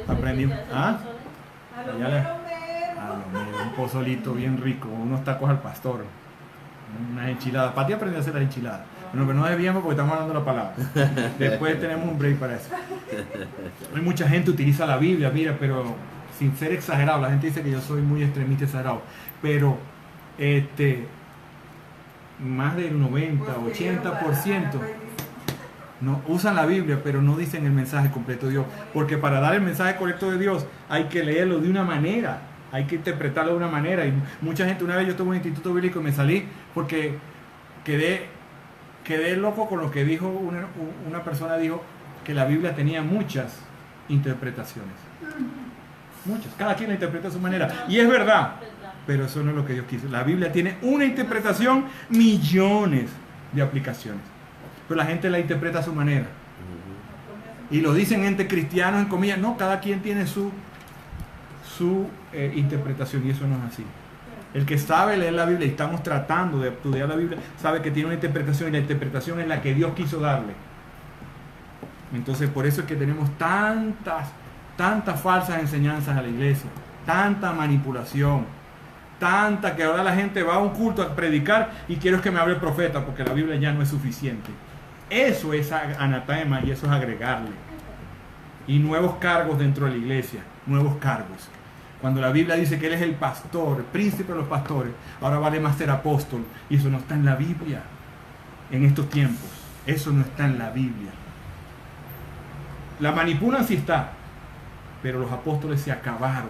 aprendimos. Un pozolito bien rico, unos tacos al pastor, unas enchiladas. Pati aprendió a hacer las enchiladas. Bueno, pero no debíamos porque estamos hablando de la palabra. Después tenemos un break para eso. Hay mucha gente que utiliza la Biblia, mira, pero sin ser exagerado. La gente dice que yo soy muy extremista, exagerado. Pero más del 90, 80% no usan la Biblia, pero no dicen el mensaje completo de Dios. Porque para dar el mensaje correcto de Dios hay que leerlo de una manera. Hay que interpretarlo de una manera. Y mucha gente, una vez yo estuve en un instituto bíblico y me salí porque quedé loco con lo que dijo una persona. Dijo que la Biblia tenía muchas interpretaciones. Muchas. Cada quien la interpreta a su manera. Y es verdad. Pero eso no es lo que Dios quiso. La Biblia tiene una interpretación, millones de aplicaciones. Pero la gente la interpreta a su manera. Y lo dicen entre cristianos, en comillas. No, cada quien tiene su interpretación, y eso no es así. El que sabe leer la Biblia, y estamos tratando de estudiar la Biblia, sabe que tiene una interpretación, y la interpretación es la que Dios quiso darle. Entonces por eso es que tenemos tantas falsas enseñanzas a la iglesia, tanta manipulación, tanta que ahora la gente va a un culto a predicar y quiero que me hable el profeta porque la Biblia ya no es suficiente. Eso es anatema y eso es agregarle. Y nuevos cargos dentro de la iglesia, nuevos cargos. Cuando la Biblia dice que Él es el pastor, el príncipe de los pastores, ahora vale más ser apóstol. Y eso no está en la Biblia en estos tiempos. Eso no está en la Biblia. La manipulan sí está, pero los apóstoles se acabaron.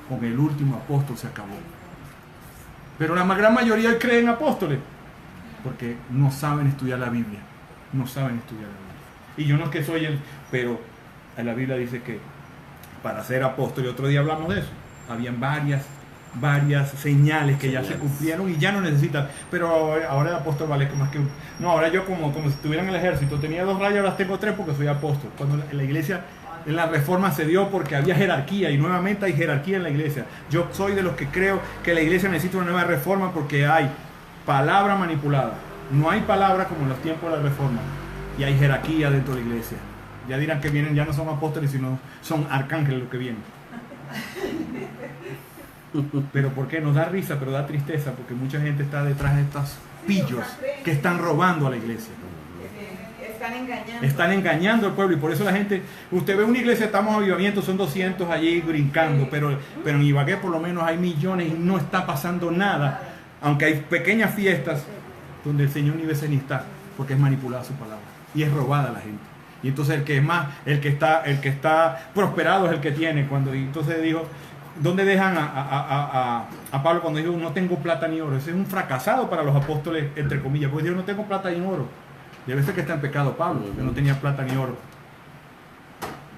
Con el último apóstol se acabó. Pero la gran mayoría creen apóstoles porque no saben estudiar la Biblia. No saben estudiar la Biblia. Y yo no es que soy pero la Biblia dice que para ser apóstol, y otro día hablamos de eso, habían varias señales que ya se cumplieron y ya no necesitan, pero ahora el apóstol vale más que no, ahora yo como si estuviera en el ejército, tenía 2 rayas, ahora tengo 3 porque soy apóstol. Cuando en la iglesia, en la reforma se dio porque había jerarquía, y nuevamente hay jerarquía en la iglesia. Yo soy de los que creo que la iglesia necesita una nueva reforma porque hay palabra manipulada, no hay palabra como en los tiempos de la reforma, y hay jerarquía dentro de la iglesia. Ya dirán que vienen, ya no son apóstoles, sino son arcángeles los que vienen. Pero ¿por qué? Nos da risa, pero da tristeza, porque mucha gente está detrás de estos pillos que están robando a la iglesia. Están engañando al pueblo, y por eso la gente, usted ve una iglesia, estamos a avivamiento, son 200 allí brincando, pero en Ibagué por lo menos hay millones y no está pasando nada, aunque hay pequeñas fiestas donde el Señor ni ve ni está, porque es manipulada su palabra y es robada a la gente. Y entonces el que está prosperado es el que tiene. Entonces dijo, ¿dónde dejan a Pablo cuando dijo no tengo plata ni oro? Ese es un fracasado para los apóstoles, entre comillas, porque dijo no tengo plata ni oro. Debe ser que está en pecado Pablo, que no tenía plata ni oro.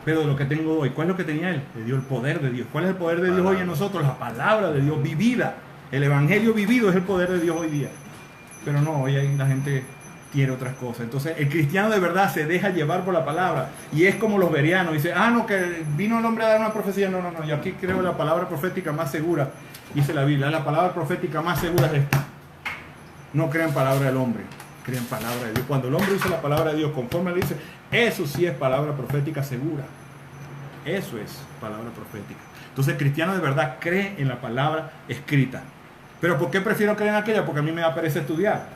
Pero de lo que tengo hoy, ¿cuál es lo que tenía él? Le dio el poder de Dios. ¿Cuál es el poder de Dios hoy en nosotros? La palabra de Dios vivida. El evangelio vivido es el poder de Dios hoy día. Pero no, hoy hay la gente quiere otras cosas. Entonces el cristiano de verdad se deja llevar por la palabra, y es como los bereanos, dice, no, que vino el hombre a dar una profecía. No, yo aquí creo la palabra profética más segura, dice la Biblia, la palabra profética más segura es esta. No crean palabra del hombre, crean palabra de Dios. Cuando el hombre usa la palabra de Dios conforme le dice, eso sí es palabra profética segura. Eso es palabra profética. Entonces el cristiano de verdad cree en la palabra escrita. ¿Pero por qué prefiero creer en aquella? Porque a mí me da pereza estudiar.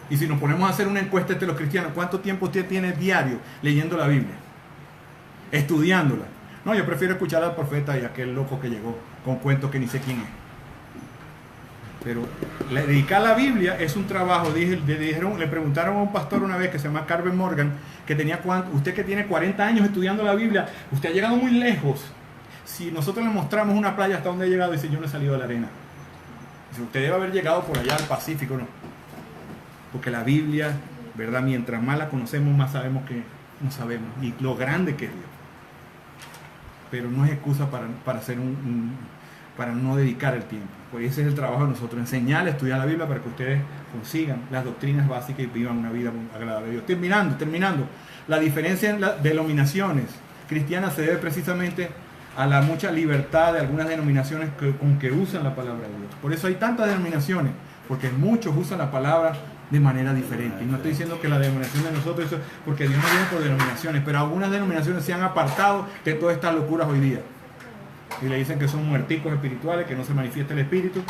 Y si nos ponemos a hacer una encuesta entre los cristianos, ¿cuánto tiempo usted tiene diario leyendo la Biblia? Estudiándola. No, yo prefiero escuchar al profeta y a aquel loco que llegó con cuentos que ni sé quién es. Pero dedicar la Biblia es un trabajo. Le preguntaron a un pastor una vez que se llama Carver Morgan, que tenía usted que tiene 40 años estudiando la Biblia, usted ha llegado muy lejos. Si nosotros le mostramos una playa hasta donde ha llegado, dice, yo no he salido de la arena. Dice, usted debe haber llegado por allá al Pacífico, no. Porque la Biblia, ¿verdad? Mientras más la conocemos, más sabemos que no sabemos. Y lo grande que es Dios. Pero no es excusa para hacer para no dedicar el tiempo. Pues ese es el trabajo de nosotros, enseñar a estudiar la Biblia para que ustedes consigan las doctrinas básicas y vivan una vida agradable a Dios. Terminando, la diferencia en las denominaciones cristianas se debe precisamente a la mucha libertad de algunas denominaciones con que usan la palabra de Dios. Por eso hay tantas denominaciones, porque muchos usan la palabra de manera diferente. Y no estoy diciendo que la denominación de nosotros, eso, porque Dios no viene por denominaciones, pero algunas denominaciones se han apartado de todas estas locuras hoy día. Y le dicen que son muerticos espirituales, que no se manifiesta el espíritu.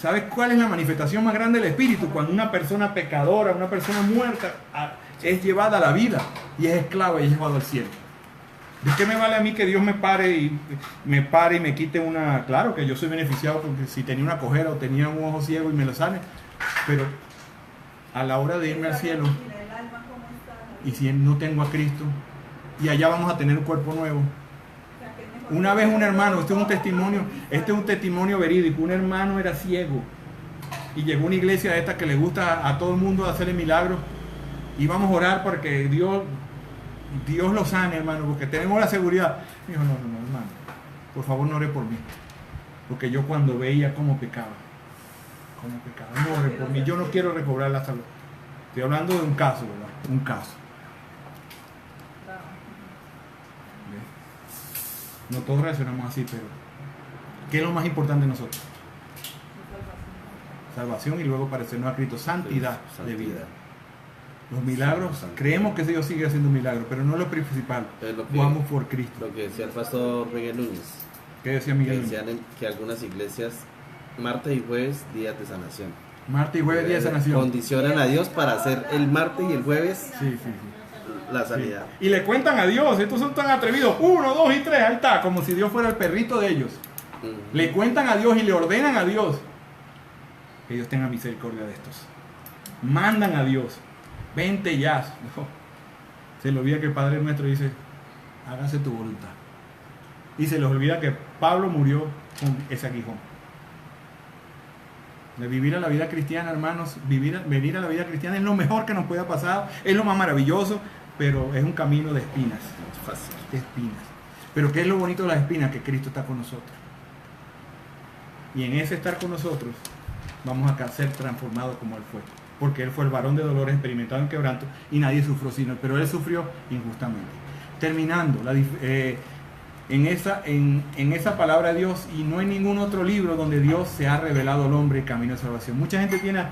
¿Sabes cuál es la manifestación más grande del espíritu? Cuando una persona pecadora, una persona muerta, es llevada a la vida y es esclava y es llevado al cielo. ¿De qué me vale a mí que Dios me pare y me quite una? Claro que yo soy beneficiado porque si tenía una cojera o tenía un ojo ciego y me lo sale, pero a la hora de irme al cielo, y si no tengo a Cristo, y allá vamos a tener un cuerpo nuevo. Una vez un hermano, este es un testimonio verídico, un hermano era ciego y llegó a una iglesia de esta que le gusta a todo el mundo hacerle milagros, y vamos a orar para que Dios lo sane, hermano, porque tenemos la seguridad. Dijo, no, hermano, por favor no ore por mí, porque yo cuando veía cómo pecaba, no ore por mí, yo no quiero recobrar la salud. Estoy hablando de un caso, ¿verdad? Un caso. No todos reaccionamos así, pero ¿qué es lo más importante de nosotros? Salvación y luego parecernos a Cristo, santidad de vida. Los milagros, creemos que Dios sigue haciendo milagros, pero no es lo principal. Vamos por Cristo.
Lo que decía el pastor Miguel Núñez.
¿Qué decía Miguel Núñez?
Decían que algunas iglesias, martes y jueves, días de sanación.
Martes y jueves, día de sanación.
Condicionan a Dios para hacer el martes y el jueves.
Sí.
La sanidad.
Sí. Y le cuentan a Dios, estos son tan atrevidos, 1, 2 y 3, ahí está, como si Dios fuera el perrito de ellos. Le cuentan a Dios y le ordenan a Dios que Dios tenga misericordia de estos. Mandan a Dios, vente ya. No. Se le olvida que el Padre nuestro dice, hágase tu voluntad. Y se les olvida que Pablo murió con ese aguijón. De vivir a la vida cristiana, hermanos, venir a la vida cristiana es lo mejor que nos pueda pasar, es lo más maravilloso, pero es un camino de espinas.
Fácil.
De espinas. Pero ¿qué es lo bonito de las espinas? Que Cristo está con nosotros. Y en ese estar con nosotros vamos a ser transformados como Él fue. Porque Él fue el varón de dolores, experimentado en quebranto, y nadie sufrió sino Él. Pero Él sufrió injustamente. Terminando, en esa palabra de Dios, y no hay ningún otro libro donde Dios se ha revelado al hombre el camino de salvación. Mucha gente tiene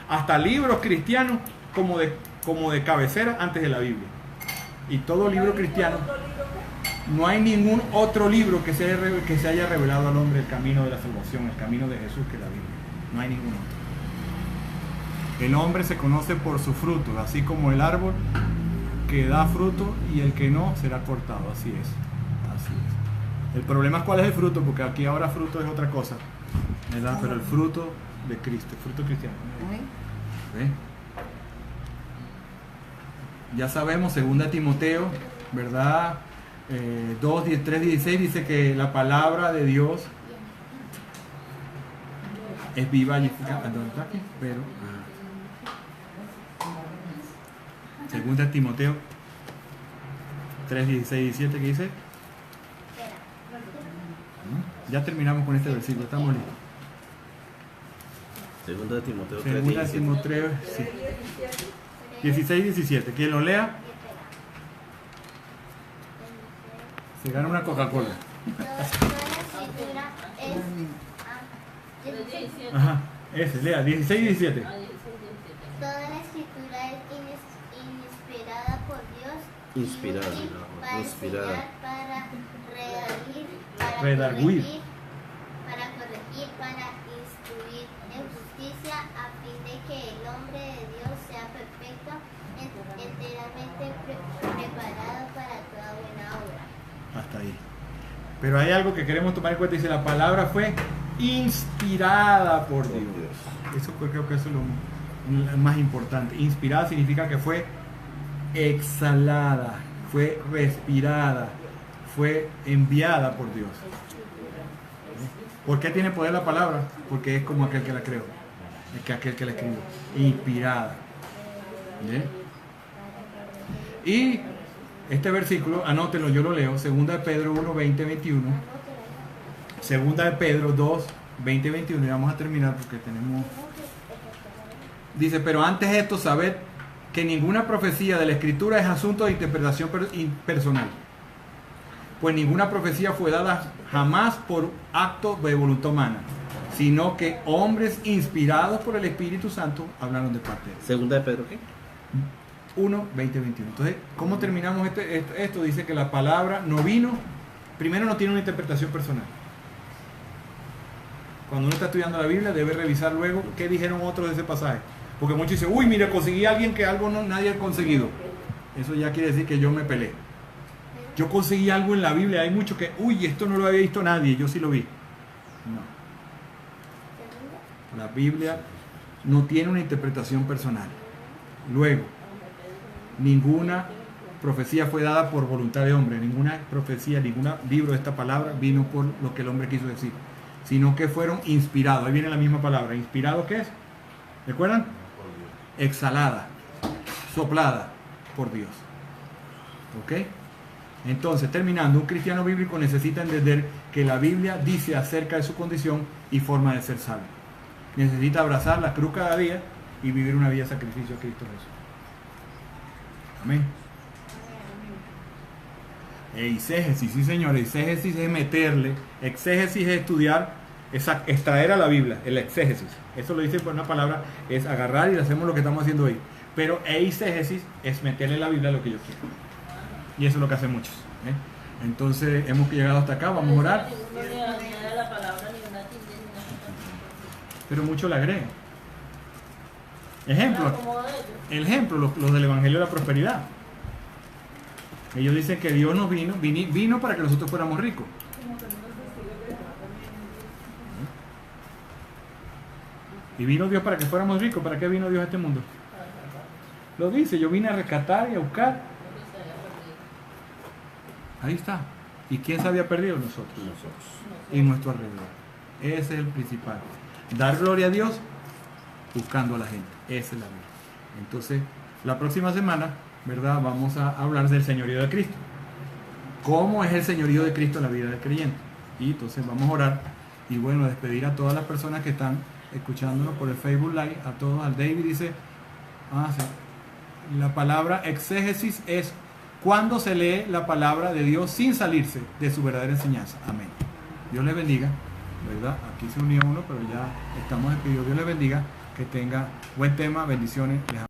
hasta libros cristianos como de cabecera antes de la Biblia. Y todo libro cristiano, no hay ningún otro libro que se haya revelado al hombre el camino de la salvación, el camino de Jesús, que la Biblia. No hay ningún otro. El hombre se conoce por su fruto, así como el árbol que da fruto y el que no será cortado. Así es. El problema es cuál es el fruto, porque aquí ahora fruto es otra cosa, ¿verdad? Pero el fruto de Cristo, el fruto cristiano. ¿Sí? Ya sabemos, 2 Timoteo, ¿verdad? 3:16 dice que la palabra de Dios es viva y eficaz. Pero 2 Timoteo 3:16-17 que dice. Ya terminamos con este versículo, estamos listos.
2 Timoteo
2 Timoteo 16-17. ¿Quién lo lea? Se gana una Coca-Cola. Ajá, ese, lea, 16 y 17.
Toda la escritura es inspirada por Dios
Inspirada.
para
Inspirada.
enseñar, para redarguir, para
Redarguir.
corregir, para instruir en justicia, a fin de que el hombre de Dios sea perfecto, enteramente preparado para toda buena obra.
Hasta ahí. Pero hay algo que queremos tomar en cuenta. Dice, la palabra fue inspirada por Dios. Eso creo que eso es lo más importante. Inspirada significa que fue exhalada, fue respirada, fue enviada por Dios. ¿Por qué tiene poder la palabra? Porque es como aquel que la creó, aquel que la escribió. Inspirada. ¿Bien? Y este versículo, anótenlo, yo lo leo, 2 de Pedro 1, 20, 21. 2 de Pedro 2, 20, 21. Y vamos a terminar porque tenemos... Dice, pero antes de esto, sabed que ninguna profecía de la Escritura es asunto de interpretación personal. Pues ninguna profecía fue dada jamás por acto de voluntad humana, sino que hombres inspirados por el Espíritu Santo hablaron de parte de él.
Segunda de Pedro, ¿qué?
1, 20, 21. Entonces, ¿cómo terminamos esto? Dice que la palabra no vino, primero no tiene una interpretación personal. Cuando uno está estudiando la Biblia debe revisar luego qué dijeron otros de ese pasaje. Porque muchos dicen, uy, mira, conseguí a alguien que algo nadie ha conseguido. Eso ya quiere decir que yo me peleé. Yo conseguí algo en la Biblia, hay mucho que, uy, esto no lo había visto nadie, yo sí lo vi. No. La Biblia no tiene una interpretación personal. Luego, ninguna profecía fue dada por voluntad de hombre, ninguna profecía, ningún libro de esta palabra vino por lo que el hombre quiso decir, sino que fueron inspirados. Ahí viene la misma palabra. ¿Inspirado qué es? ¿Recuerdan? Exhalada, soplada por Dios. ¿Ok? Entonces, terminando, un cristiano bíblico necesita entender que la Biblia dice acerca de su condición y forma de ser salvo. Necesita abrazar la cruz cada día y vivir una vida de sacrificio a Cristo Jesús. Amén. Eisegesis, sí señor, eisegesis es meterle, exégesis es estudiar, es extraer a la Biblia, el exégesis. Eso lo dice por una palabra, es agarrar y hacemos lo que estamos haciendo hoy. Pero eisegesis es meterle a la Biblia lo que yo quiero. Y eso es lo que hacen muchos. Entonces hemos llegado hasta acá, vamos a orar. Pero muchos le agregan. Ejemplo, los del Evangelio de la Prosperidad. Ellos dicen que Dios nos vino para que nosotros fuéramos ricos. Y vino Dios para que fuéramos ricos. ¿Para qué vino Dios a este mundo? Lo dice, yo vine a rescatar y a buscar. Ahí está. ¿Y quién se había perdido? Nosotros. Y nuestro alrededor. Ese es el principal. Dar gloria a Dios buscando a la gente. Esa es la vida. Entonces, la próxima semana, ¿verdad? Vamos a hablar del señorío de Cristo. ¿Cómo es el señorío de Cristo en la vida del creyente? Y entonces vamos a orar y bueno, despedir a todas las personas que están escuchándonos por el Facebook Live, a todos. Al David dice, sí. La palabra exégesis es cuando se lee la palabra de Dios sin salirse de su verdadera enseñanza. Amén. Dios les bendiga, ¿verdad? Aquí se unió uno, pero ya estamos despedidos. Dios les bendiga, que tenga buen tema, bendiciones.